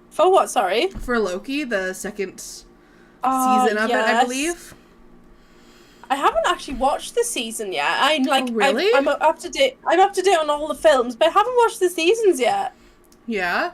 For what? Sorry. For Loki, the second season of it, I believe. I haven't actually watched the season yet. Oh, really? I'm up to date. I'm up to date on all the films, but I haven't watched the seasons yet. Yeah.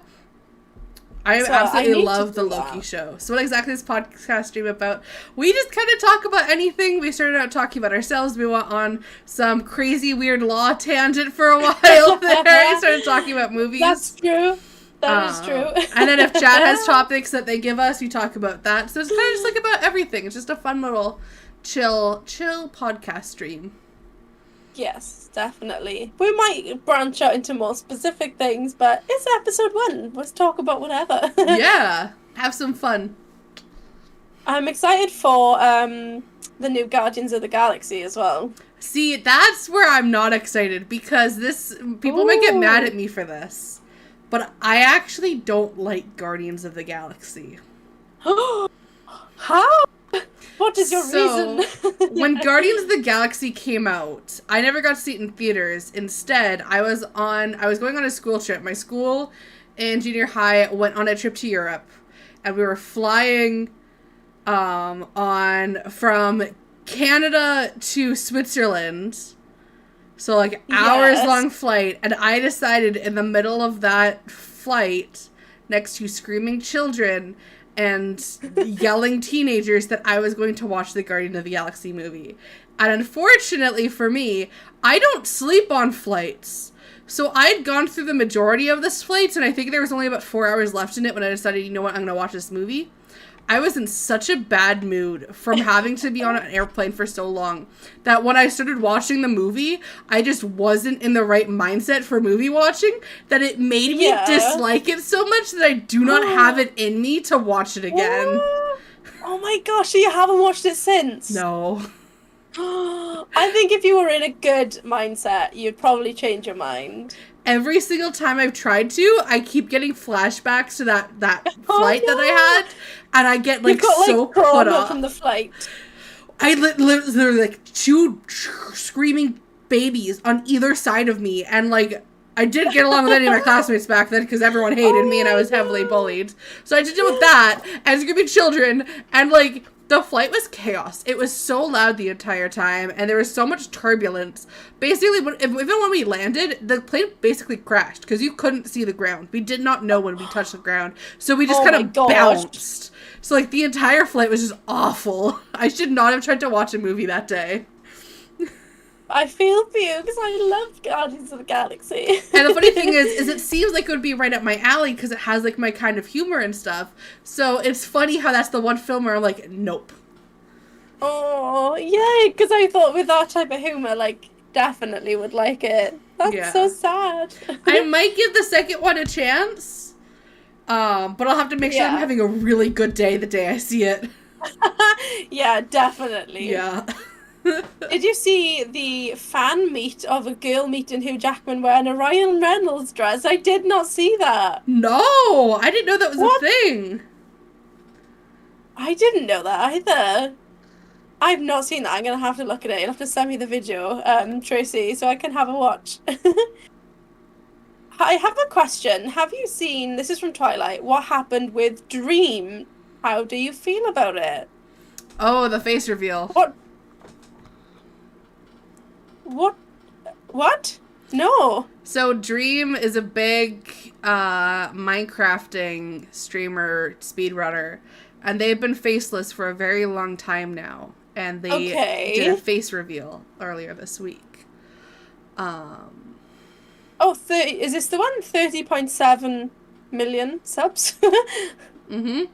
I So absolutely need love to the do Loki that. show. So what exactly is this podcast stream about? We just kind of talk about anything. We started out talking about ourselves. We went on some crazy weird law tangent for a while there. We started talking about movies. That's true. That is true. And then if Chad has topics that they give us, we talk about that. So it's kind of just like about everything. It's just a fun little chill podcast stream. Yes, definitely. We might branch out into more specific things, but it's episode 1. Let's talk about whatever. Yeah. Have some fun. I'm excited for the new Guardians of the Galaxy as well. See, that's where I'm not excited because people might get mad at me for this. But I actually don't like Guardians of the Galaxy. How? What is your reason? When Guardians of the Galaxy came out, I never got to see it in theaters. Instead, I was going on a school trip. My school in junior high went on a trip to Europe, and we were flying from Canada to Switzerland. So like hours long flight, and I decided in the middle of that flight, next to screaming children and yelling teenagers, that I was going to watch the Guardian of the Galaxy movie. And unfortunately for me, I don't sleep on flights. So I'd gone through the majority of this flight, and I think there was only about 4 hours left in it when I decided, you know what, I'm going to watch this movie. I was in such a bad mood from having to be on an airplane for so long that when I started watching the movie, I just wasn't in the right mindset for movie watching, that it made me dislike it so much that I do not have it in me to watch it again. Oh my gosh, so you haven't watched it since? No. I think if you were in a good mindset, you'd probably change your mind. Every single time I've tried to, I keep getting flashbacks to that flight that I had, and I get like so caught up from the flight. I literally like 2 screaming babies on either side of me, and like I didn't get along with any of my classmates back then because everyone hated me and I was heavily bullied. So I had to deal with that and screaming children, and like the flight was chaos. It was so loud the entire time, and there was so much turbulence. Basically, even when we landed, the plane basically crashed because you couldn't see the ground. We did not know when we touched the ground, so we just kind of bounced. So like the entire flight was just awful. I should not have tried to watch a movie that day. I feel for you because I love Guardians of the Galaxy. And the funny thing is it seems like it would be right up my alley because it has like my kind of humor and stuff. So it's funny how that's the one film where I'm like, nope. Oh, yeah, because I thought with that type of humor, like, definitely would like it. That's so sad. I might give the second one a chance, but I'll have to make sure I'm having a really good day the day I see it. Yeah, definitely. Yeah. Did you see the fan meet of a girl meeting Hugh Jackman wearing a Ryan Reynolds dress? I did not see that. No, I didn't know that was a thing. I didn't know that either. I've not seen that. I'm going to have to look at it. You'll have to send me the video, Tracy, so I can have a watch. I have a question. Have you seen, this is from Twilight, what happened with Dream? How do you feel about it? Oh, the face reveal. What? No. So Dream is a big Minecrafting streamer speedrunner, and they've been faceless for a very long time now. And they did a face reveal earlier this week. Is this the one? 30.7 million subs? Mm-hmm.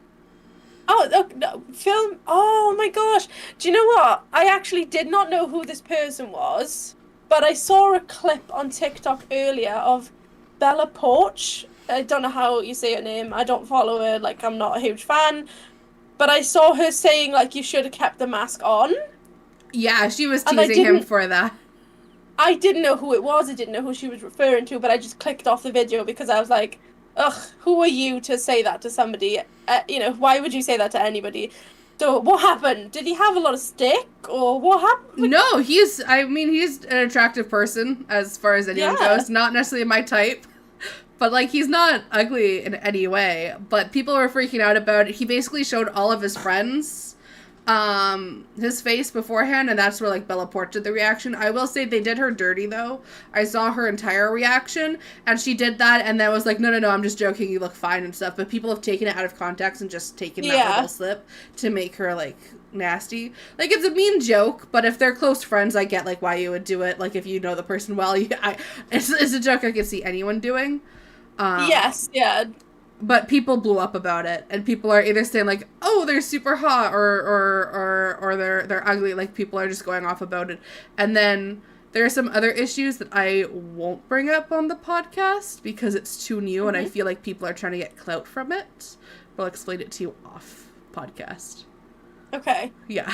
Film. Oh my gosh. Do you know what? I actually did not know who this person was, but I saw a clip on TikTok earlier of Bella Porch. I don't know how you say her name. I don't follow her. Like, I'm not a huge fan. But I saw her saying, like, you should have kept the mask on. Yeah, she was teasing him for that. I didn't know who it was. I didn't know who she was referring to, but I just clicked off the video because I was like, ugh, who are you to say that to somebody? Why would you say that to anybody? So what happened? Did he have a lot of stick, or what happened? Like, no, he's an attractive person as far as anyone goes. Not necessarily my type. But, like, he's not ugly in any way. But people were freaking out about it. He basically showed all of his friends his face beforehand, and that's where, like, Bella Porte did the reaction. I will say they did her dirty, though. I saw her entire reaction, and she did that, and then was like, no, I'm just joking, you look fine and stuff, but people have taken it out of context and just taken that little slip to make her, like, nasty. Like, it's a mean joke, but if they're close friends, I get, like, why you would do it. Like, if you know the person well, it's a joke I could see anyone doing. Yes, yeah. But people blew up about it, and people are either saying, like, oh, they're super hot, or they're ugly. Like, people are just going off about it. And then there are some other issues that I won't bring up on the podcast because it's too new, and I feel like people are trying to get clout from it. But I'll explain it to you off podcast. Okay. Yeah.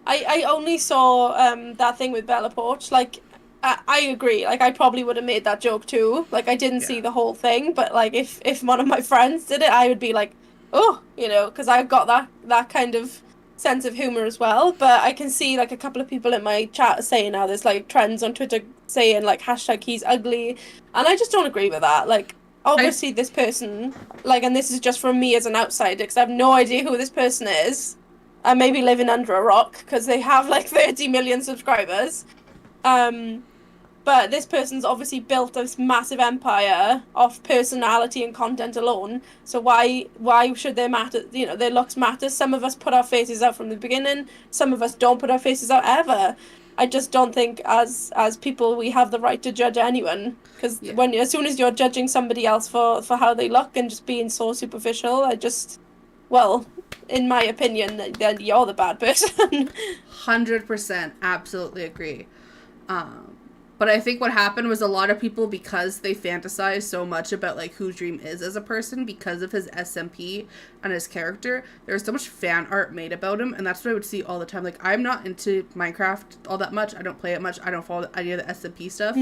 I only saw that thing with Bella Porte. Like, I agree. Like, I probably would have made that joke too. Like, I didn't see the whole thing, but like, if one of my friends did it, I would be like, oh, you know, because I've got that kind of sense of humor as well. But I can see like a couple of people in my chat saying now there's like trends on Twitter saying like hashtag he's ugly, and I just don't agree with that. Like, obviously this person, like, and this is just from me as an outsider because I have no idea who this person is. I may be living under a rock because they have like 30 million subscribers. But this person's obviously built this massive empire off personality and content alone. So why should they matter? You know, their looks matter. Some of us put our faces out from the beginning. Some of us don't put our faces out ever. I just don't think as people we have the right to judge anyone, because as soon as you're judging somebody else for how they look and just being so superficial, in my opinion, then you're the bad person. 100%, absolutely agree. But I think what happened was a lot of people, because they fantasize so much about, like, who Dream is as a person because of his SMP and his character, there was so much fan art made about him, and that's what I would see all the time. Like, I'm not into Minecraft all that much. I don't play it much. I don't follow any of the SMP stuff.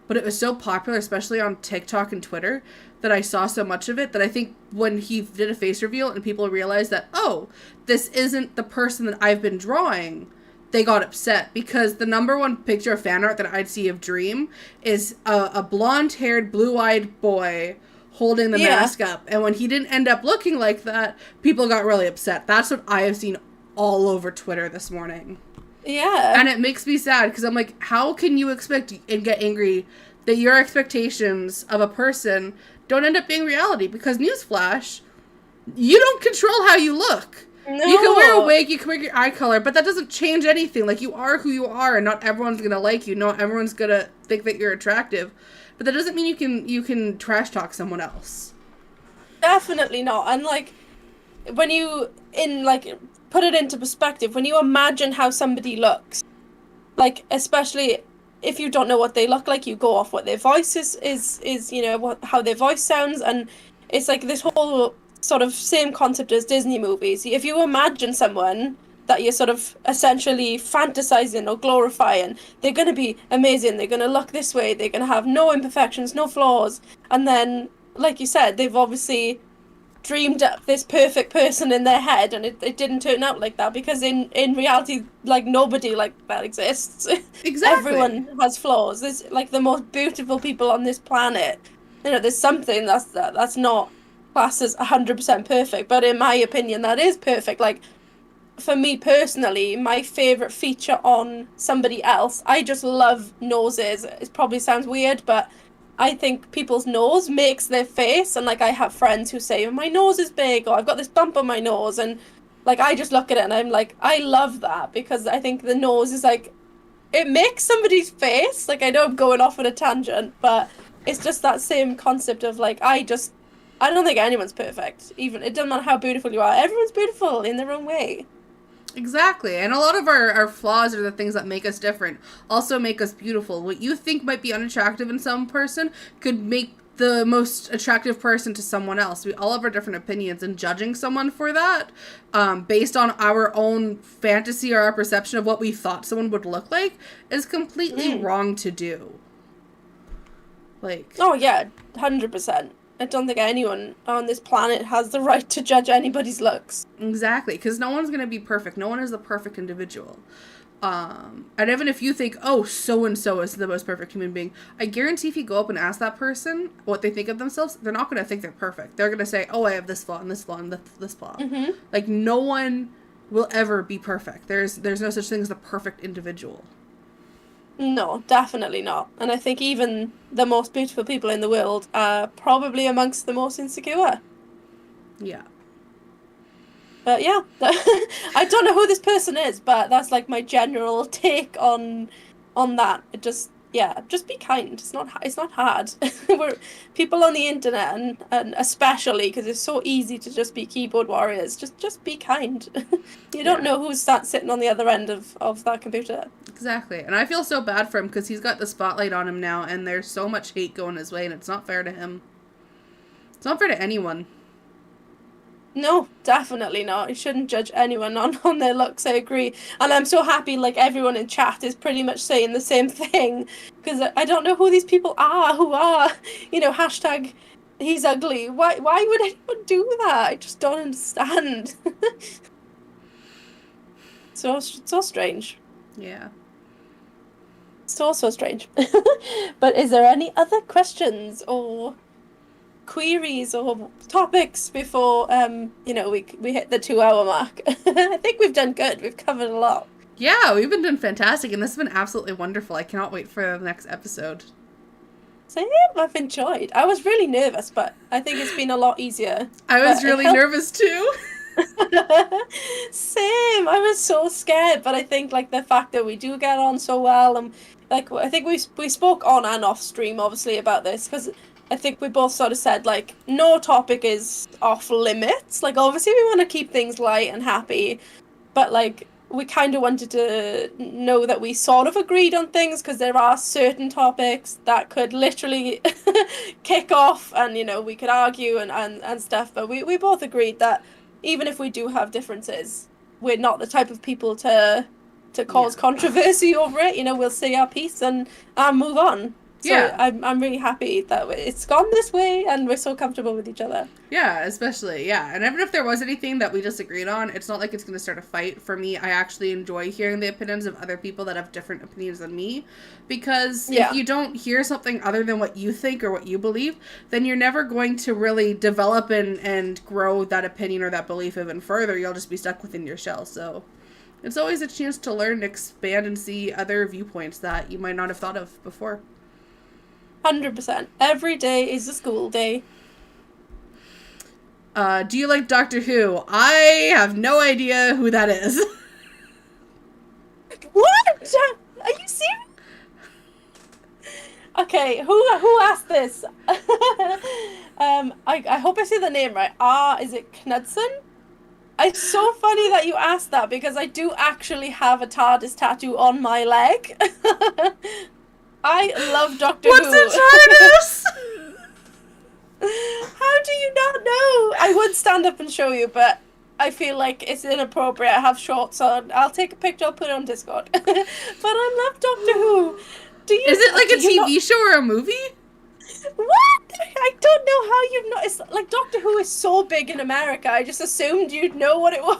But it was so popular, especially on TikTok and Twitter, that I saw so much of it that I think when he did a face reveal and people realized that, oh, this isn't the person that I've been drawing, they got upset, because the number one picture of fan art that I'd see of Dream is a blonde-haired, blue-eyed boy holding the mask up. And when he didn't end up looking like that, people got really upset. That's what I have seen all over Twitter this morning. Yeah. And it makes me sad, because I'm like, how can you expect and get angry that your expectations of a person don't end up being reality? Because newsflash, you don't control how you look. No. You can wear a wig, you can wear your eye color, but that doesn't change anything. Like, you are who you are, and not everyone's gonna like you. Not everyone's gonna think that you're attractive. But that doesn't mean you can trash talk someone else. Definitely not. And like, when you put it into perspective, when you imagine how somebody looks, like, especially if you don't know what they look like, you go off what their voice is you know, how their voice sounds, and it's like this whole sort of same concept as Disney movies. If you imagine someone that you're sort of essentially fantasizing or glorifying, they're going to be amazing, they're going to look this way, they're going to have no imperfections, no flaws, and then, like you said, they've obviously dreamed up this perfect person in their head, and it didn't turn out like that, because in reality, like, nobody like that exists. Exactly. Everyone has flaws. There's like the most beautiful people on this planet. You know, there's something that's not classed as 100% perfect, but in my opinion, that is perfect. Like, for me personally, my favorite feature on somebody else, I just love noses. It probably sounds weird, but I think people's nose makes their face, and like, I have friends who say, my nose is big, or I've got this bump on my nose, and like, I just look at it and I'm like, I love that, because I think the nose is like, it makes somebody's face. Like, I know I'm going off on a tangent, but it's just that same concept of like, I don't think anyone's perfect. Even, it doesn't matter how beautiful you are. Everyone's beautiful in their own way. Exactly. And a lot of our flaws are the things that make us different. Also make us beautiful. What you think might be unattractive in some person could make the most attractive person to someone else. We all have our different opinions, and judging someone for that, based on our own fantasy or our perception of what we thought someone would look like, is completely wrong to do. Like, oh yeah, 100%. I don't think anyone on this planet has the right to judge anybody's looks. Exactly, because no one's going to be perfect. No one is the perfect individual. And even if you think, oh, so-and-so is the most perfect human being, I guarantee if you go up and ask that person what they think of themselves, they're not going to think they're perfect. They're going to say, oh, I have this flaw and this flaw and this flaw. Like, no one will ever be perfect. There's no such thing as the perfect individual. No, definitely not. And I think even the most beautiful people in the world are probably amongst the most insecure. Yeah. But yeah, I don't know who this person is, but that's like my general take on that. It just be kind. It's not hard. We're people on the internet, and especially because it's so easy to just be keyboard warriors. Just be kind. You don't know who's sitting on the other end of that computer. Exactly. And I feel so bad for him because he's got the spotlight on him now, and there's so much hate going his way, and it's not fair to him. It's not fair to anyone. No, definitely not. You shouldn't judge anyone on their looks, I agree. And I'm so happy, like, everyone in chat is pretty much saying the same thing. Because I don't know who these people are who are, hashtag he's ugly. Why would anyone do that? I just don't understand. So strange. Yeah. So strange. But is there any other questions or queries or topics before we hit the 2-hour mark? I think we've done good. We've covered a lot. Yeah, we've been doing fantastic, and this has been absolutely wonderful. I cannot wait for the next episode. Same, I've enjoyed. I was really nervous, but I think it's been a lot easier. I was really nervous too. Same. I was so scared, but I think like the fact that we do get on so well, and like I think we spoke on and off stream obviously about this, because I think we both sort of said, like, no topic is off limits. Like, obviously we want to keep things light and happy, but, like, we kind of wanted to know that we sort of agreed on things, because there are certain topics that could literally kick off and, we could argue and stuff. But we both agreed that even if we do have differences, we're not the type of people to cause controversy over it. We'll say our piece and move on. So I'm really happy that it's gone this way and we're so comfortable with each other. Yeah, especially, and even if there was anything that we disagreed on, it's not like it's going to start a fight. For me, I actually enjoy hearing the opinions of other people that have different opinions than me, because if you don't hear something other than what you think or what you believe, then you're never going to really develop and grow that opinion or that belief even further. You'll just be stuck within your shell. So it's always a chance to learn, expand, and see other viewpoints that you might not have thought of before. 100%. Every day is a school day. Do you like Doctor Who? I have no idea who that is. What? Are you serious? Okay, who asked this? I hope I say the name right. Is it Knudsen? It's so funny that you asked that, because I do actually have a TARDIS tattoo on my leg. I love Doctor Who. What's a TARDIS? How do you not know? I would stand up and show you, but I feel like it's inappropriate. I have shorts on. I'll take a picture, I'll put it on Discord. But I love Doctor Who. Is it like a TV show or a movie? What? I don't know how you've not. It's like Doctor Who is so big in America. I just assumed you'd know what it was.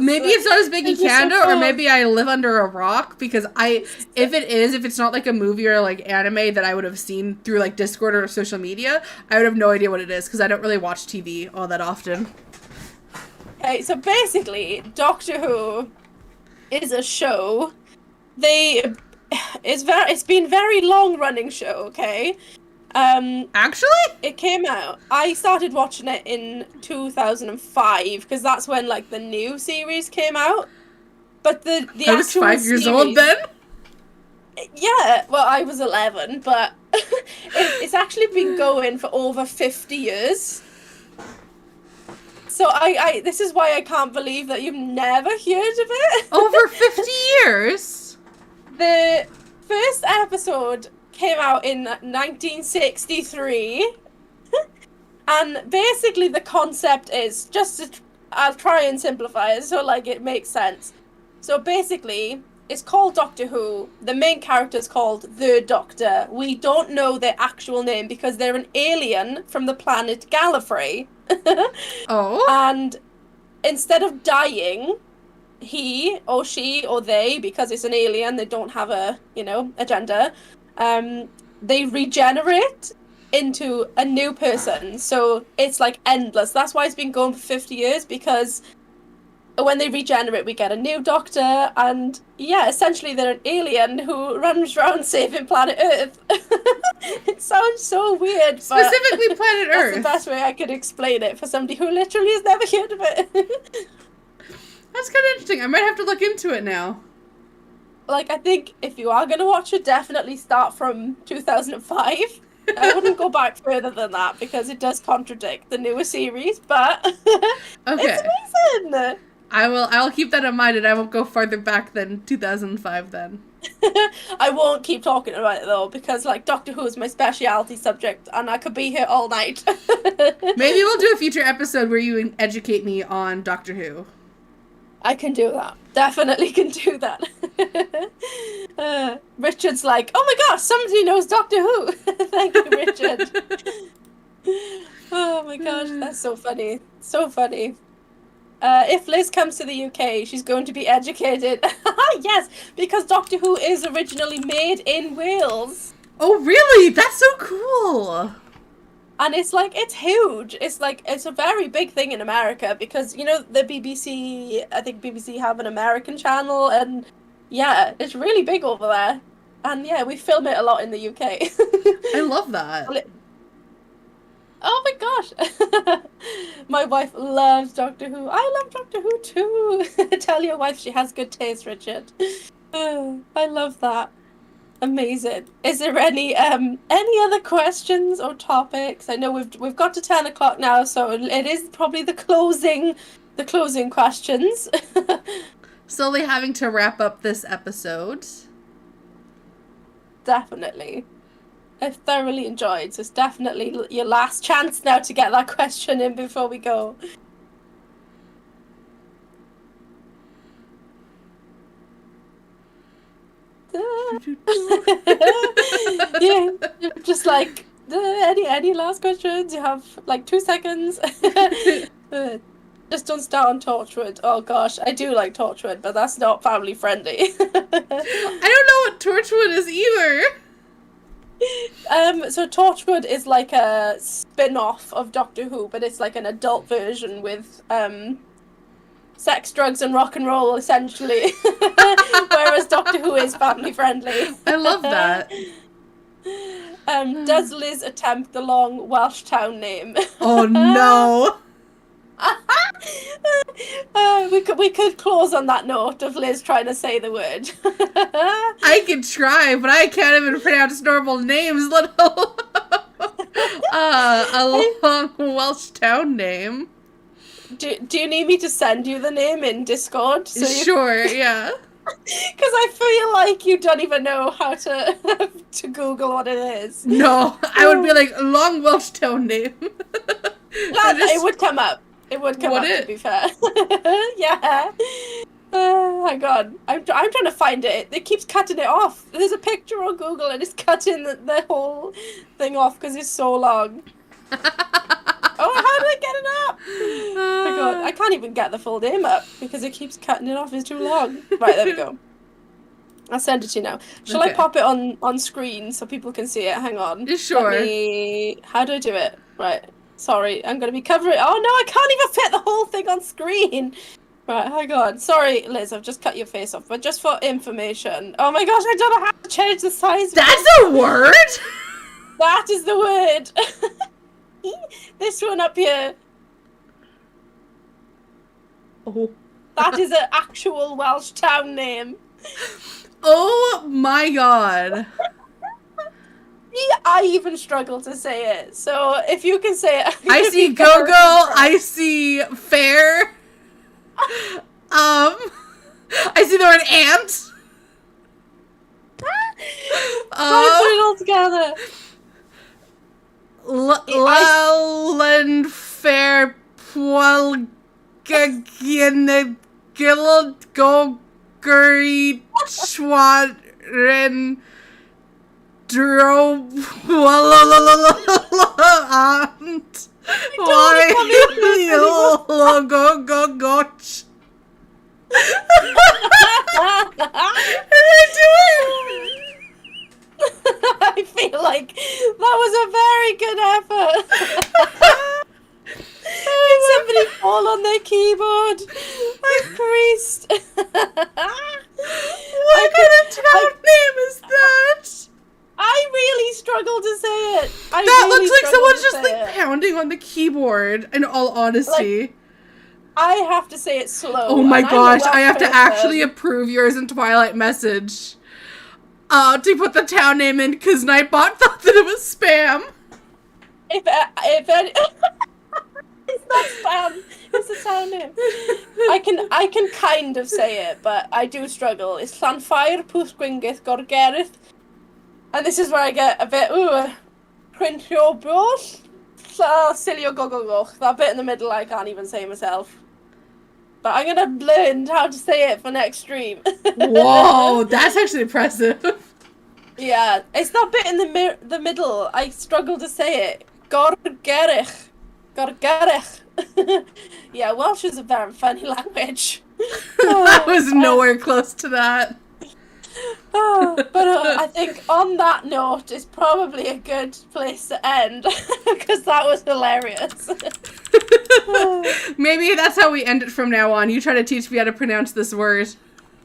Maybe it's not as big in Canada, or maybe I live under a rock, because if it's not like a movie or like anime that I would have seen through like Discord or social media, I would have no idea what it is, because I don't really watch TV all that often. Okay, so basically, Doctor Who is a show. It's been very long running show, okay? Actually? It came out. I started watching it in 2005, because that's when like the new series came out. But the I was 5 years old then? Yeah, well, I was 11, but it's actually been going for over 50 years. So this is why I can't believe that you've never heard of it. Over 50 years? The first episode came out in 1963. And basically the concept is, I'll try and simplify it so like it makes sense. So basically, it's called Doctor Who. The main character is called the Doctor. We don't know their actual name because they're an alien from the planet Gallifrey. Oh. And instead of dying, he or she or they, because it's an alien, they don't have a, agenda, they regenerate into a new person. So it's like endless. That's why it's been going for 50 years, because when they regenerate, we get a new Doctor, and yeah, essentially they're an alien who runs around saving planet Earth. It sounds so weird, but Specifically planet that's Earth. the best way I could explain it for somebody who literally has never heard of it. That's kind of interesting. I might have to look into it now. Like, I think if you are going to watch it, definitely start from 2005. I wouldn't go back further than that because it does contradict the newer series, but Okay. it's amazing. I'll keep that in mind, and I won't go farther back than 2005 then. I won't keep talking about it though, because like Doctor Who is my specialty subject, and I could be here all night. Maybe we'll do a future episode where you educate me on Doctor Who. I can do that. Definitely can do that. Richard's like, oh my gosh, somebody knows Doctor Who. Thank you, Richard. Oh my gosh, that's so funny. So funny. If Liz comes to the UK, she's going to be educated. Yes, because Doctor Who is originally made in Wales. Oh, really? That's so cool. And it's like, it's huge. It's like, it's a very big thing in America because, you know, the BBC, I think BBC have an American channel, and yeah, it's really big over there. And yeah, we film it a lot in the UK. I love that. Oh my gosh. My wife loves Doctor Who. I love Doctor Who too. Tell your wife she has good taste, Richard. I love that. Amazing. Is there any other questions or topics? I know we've got to 10 o'clock now, so it is probably the closing questions. Slowly having to wrap up this episode. Definitely. I've thoroughly enjoyed, so it's definitely your last chance now to get that question in before we go. Yeah, just like any last questions? You have like 2 seconds. Just don't start on Torchwood. Oh gosh, I do like Torchwood, but that's not family friendly. I don't know what Torchwood is either. So Torchwood is like a spin-off of Doctor Who, but it's like an adult version with sex, drugs, and rock and roll, essentially. Whereas Doctor Who is family friendly. I love that. Does Liz attempt the long Welsh town name? Oh no. We could close on that note of Liz trying to say the word. I could try, but I can't even pronounce normal names, let alone a long Welsh town name. Do you need me to send you the name in Discord? Sure, yeah. Because I feel like you don't even know how to to Google what it is. No, I would be like, long Welsh town name. It would come up. It would come up, to be fair. Yeah. Oh my god. I'm trying to find it. It keeps cutting it off. There's a picture on Google and it's cutting the whole thing off because it's so long. Oh, how did I get it up? Oh my god. I can't even get the full name up because it keeps cutting it off. It's too long. Right, there we go. I'll send it to you now. Shall I pop it on screen so people can see it? Hang on. Sure. How do I do it? Right. Sorry, I'm going to be covering... Oh, no, I can't even fit the whole thing on screen. Right, hang on. Sorry, Liz, I've just cut your face off. But just for information... Oh, my gosh, I don't know how to change the size. That's a word? That is the word. This one up here. Oh. That is an actual Welsh town name. Oh, my God. I even struggle to say it, so if you can say it... I see go-go, I see fair. I see the word ant. Put it all together. Leland fair Pwalgagin Guild Goguri Schwadron Dro Ant Why go goch. Did I do it? I feel like that was a very good effort. Did somebody fall on their keyboard? I keyboard, in all honesty. Like, I have to say it slow. Oh my gosh, I have to actually approve yours in Twilight Message. To put the town name in, because Nightbot thought that it was spam. If it's not spam, it's a town name. I can kind of say it, but I do struggle. It's Llanffair, Pwsgwyngyth, Gorgerith. And this is where I get a bit, Crintio Bros. Silio Gogogoch. That bit in the middle I can't even say myself. But I'm gonna learn how to say it for next stream. Whoa, that's actually impressive. Yeah, it's that bit in the middle. I struggle to say it. Gorgerich. Gorgerich. Yeah, Welsh is a very funny language. I was nowhere close to that. But I think on that note is probably a good place to end, because that was hilarious. Maybe that's how we end it from now on. You try to teach me how to pronounce this word.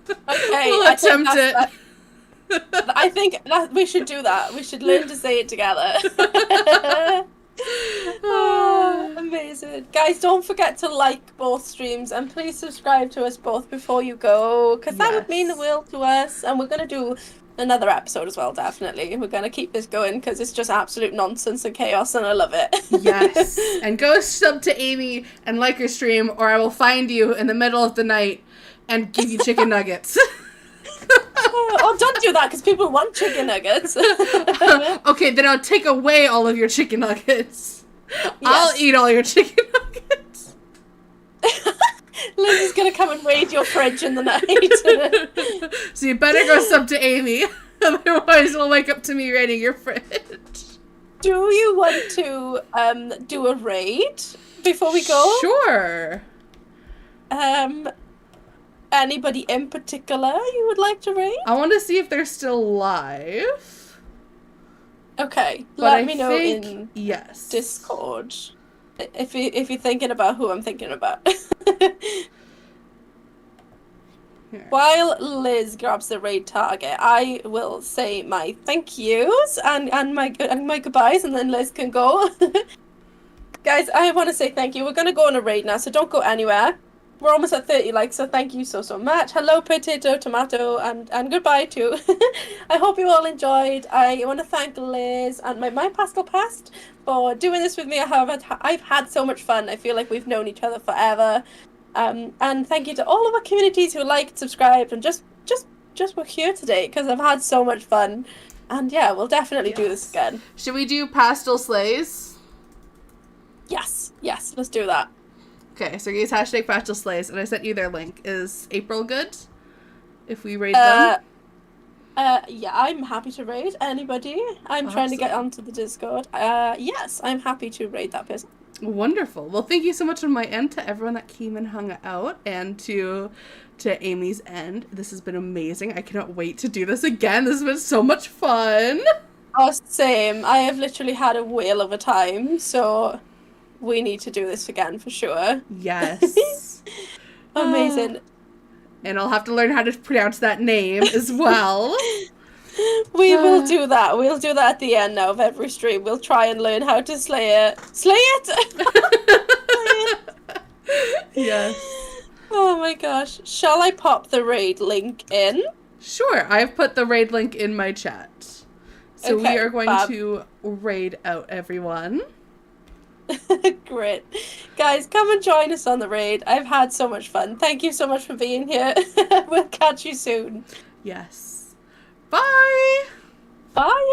Okay, we'll attempt it. I think that we should do that. We should learn to say it together. Amazing. Guys, don't forget to like both streams, and please subscribe to us both before you go, because that would mean the world to us. And we're going to do another episode as well, definitely. We're going to keep this going because it's just absolute nonsense and chaos, and I love it. Yes. And go sub to Aimee and like her stream, or I will find you in the middle of the night and give you chicken nuggets. Oh, don't do that, because people want chicken nuggets. Okay, then I'll take away all of your chicken nuggets. Yes. I'll eat all your chicken nuggets. Liz is going to come and raid your fridge in the night. So you better go sub to Aimee. Otherwise you'll wake up to me raiding your fridge. Do you want to do a raid before we go? Sure. Anybody in particular you would like to raid? I want to see if they're still live. Okay, let me know in Discord if you're thinking about who I'm thinking about. While Liz grabs the raid target, I will say my thank yous and my goodbyes, and then Liz can go. Guys, I want to say thank you. We're going to go on a raid now, so don't go anywhere. We're almost at 30 likes, so thank you so much. Hello, Potato, Tomato, and goodbye too. I hope you all enjoyed. I want to thank Liz and my MyPastelPast for doing this with me. I've had so much fun. I feel like we've known each other forever. And thank you to all of our communities who liked, subscribed, and just were here today, because I've had so much fun. And yeah, we'll definitely do this again. Should we do Pastel Slays? Yes, let's do that. Okay, so use hashtag Pastel Slays, and I sent you their link. Is April good? If we raid them? Yeah, I'm happy to raid anybody. I'm trying to get onto the Discord. Yes, I'm happy to raid that person. Wonderful. Well, thank you so much on my end to everyone that came and hung out, and to Aimee's end. This has been amazing. I cannot wait to do this again. This has been so much fun. Oh, same. I have literally had a whale of a time, so we need to do this again for sure. Yes. Amazing. And I'll have to learn how to pronounce that name as well. We will do that. We'll do that at the end now of every stream. We'll try and learn how to slay it. Slay it! Yes. Oh my gosh. Shall I pop the raid link in? Sure. I've put the raid link in my chat. So we are going to raid out everyone. Great. Guys, come and join us on the raid. I've had so much fun. Thank you so much for being here. We'll catch you soon. Yes. Bye! Bye!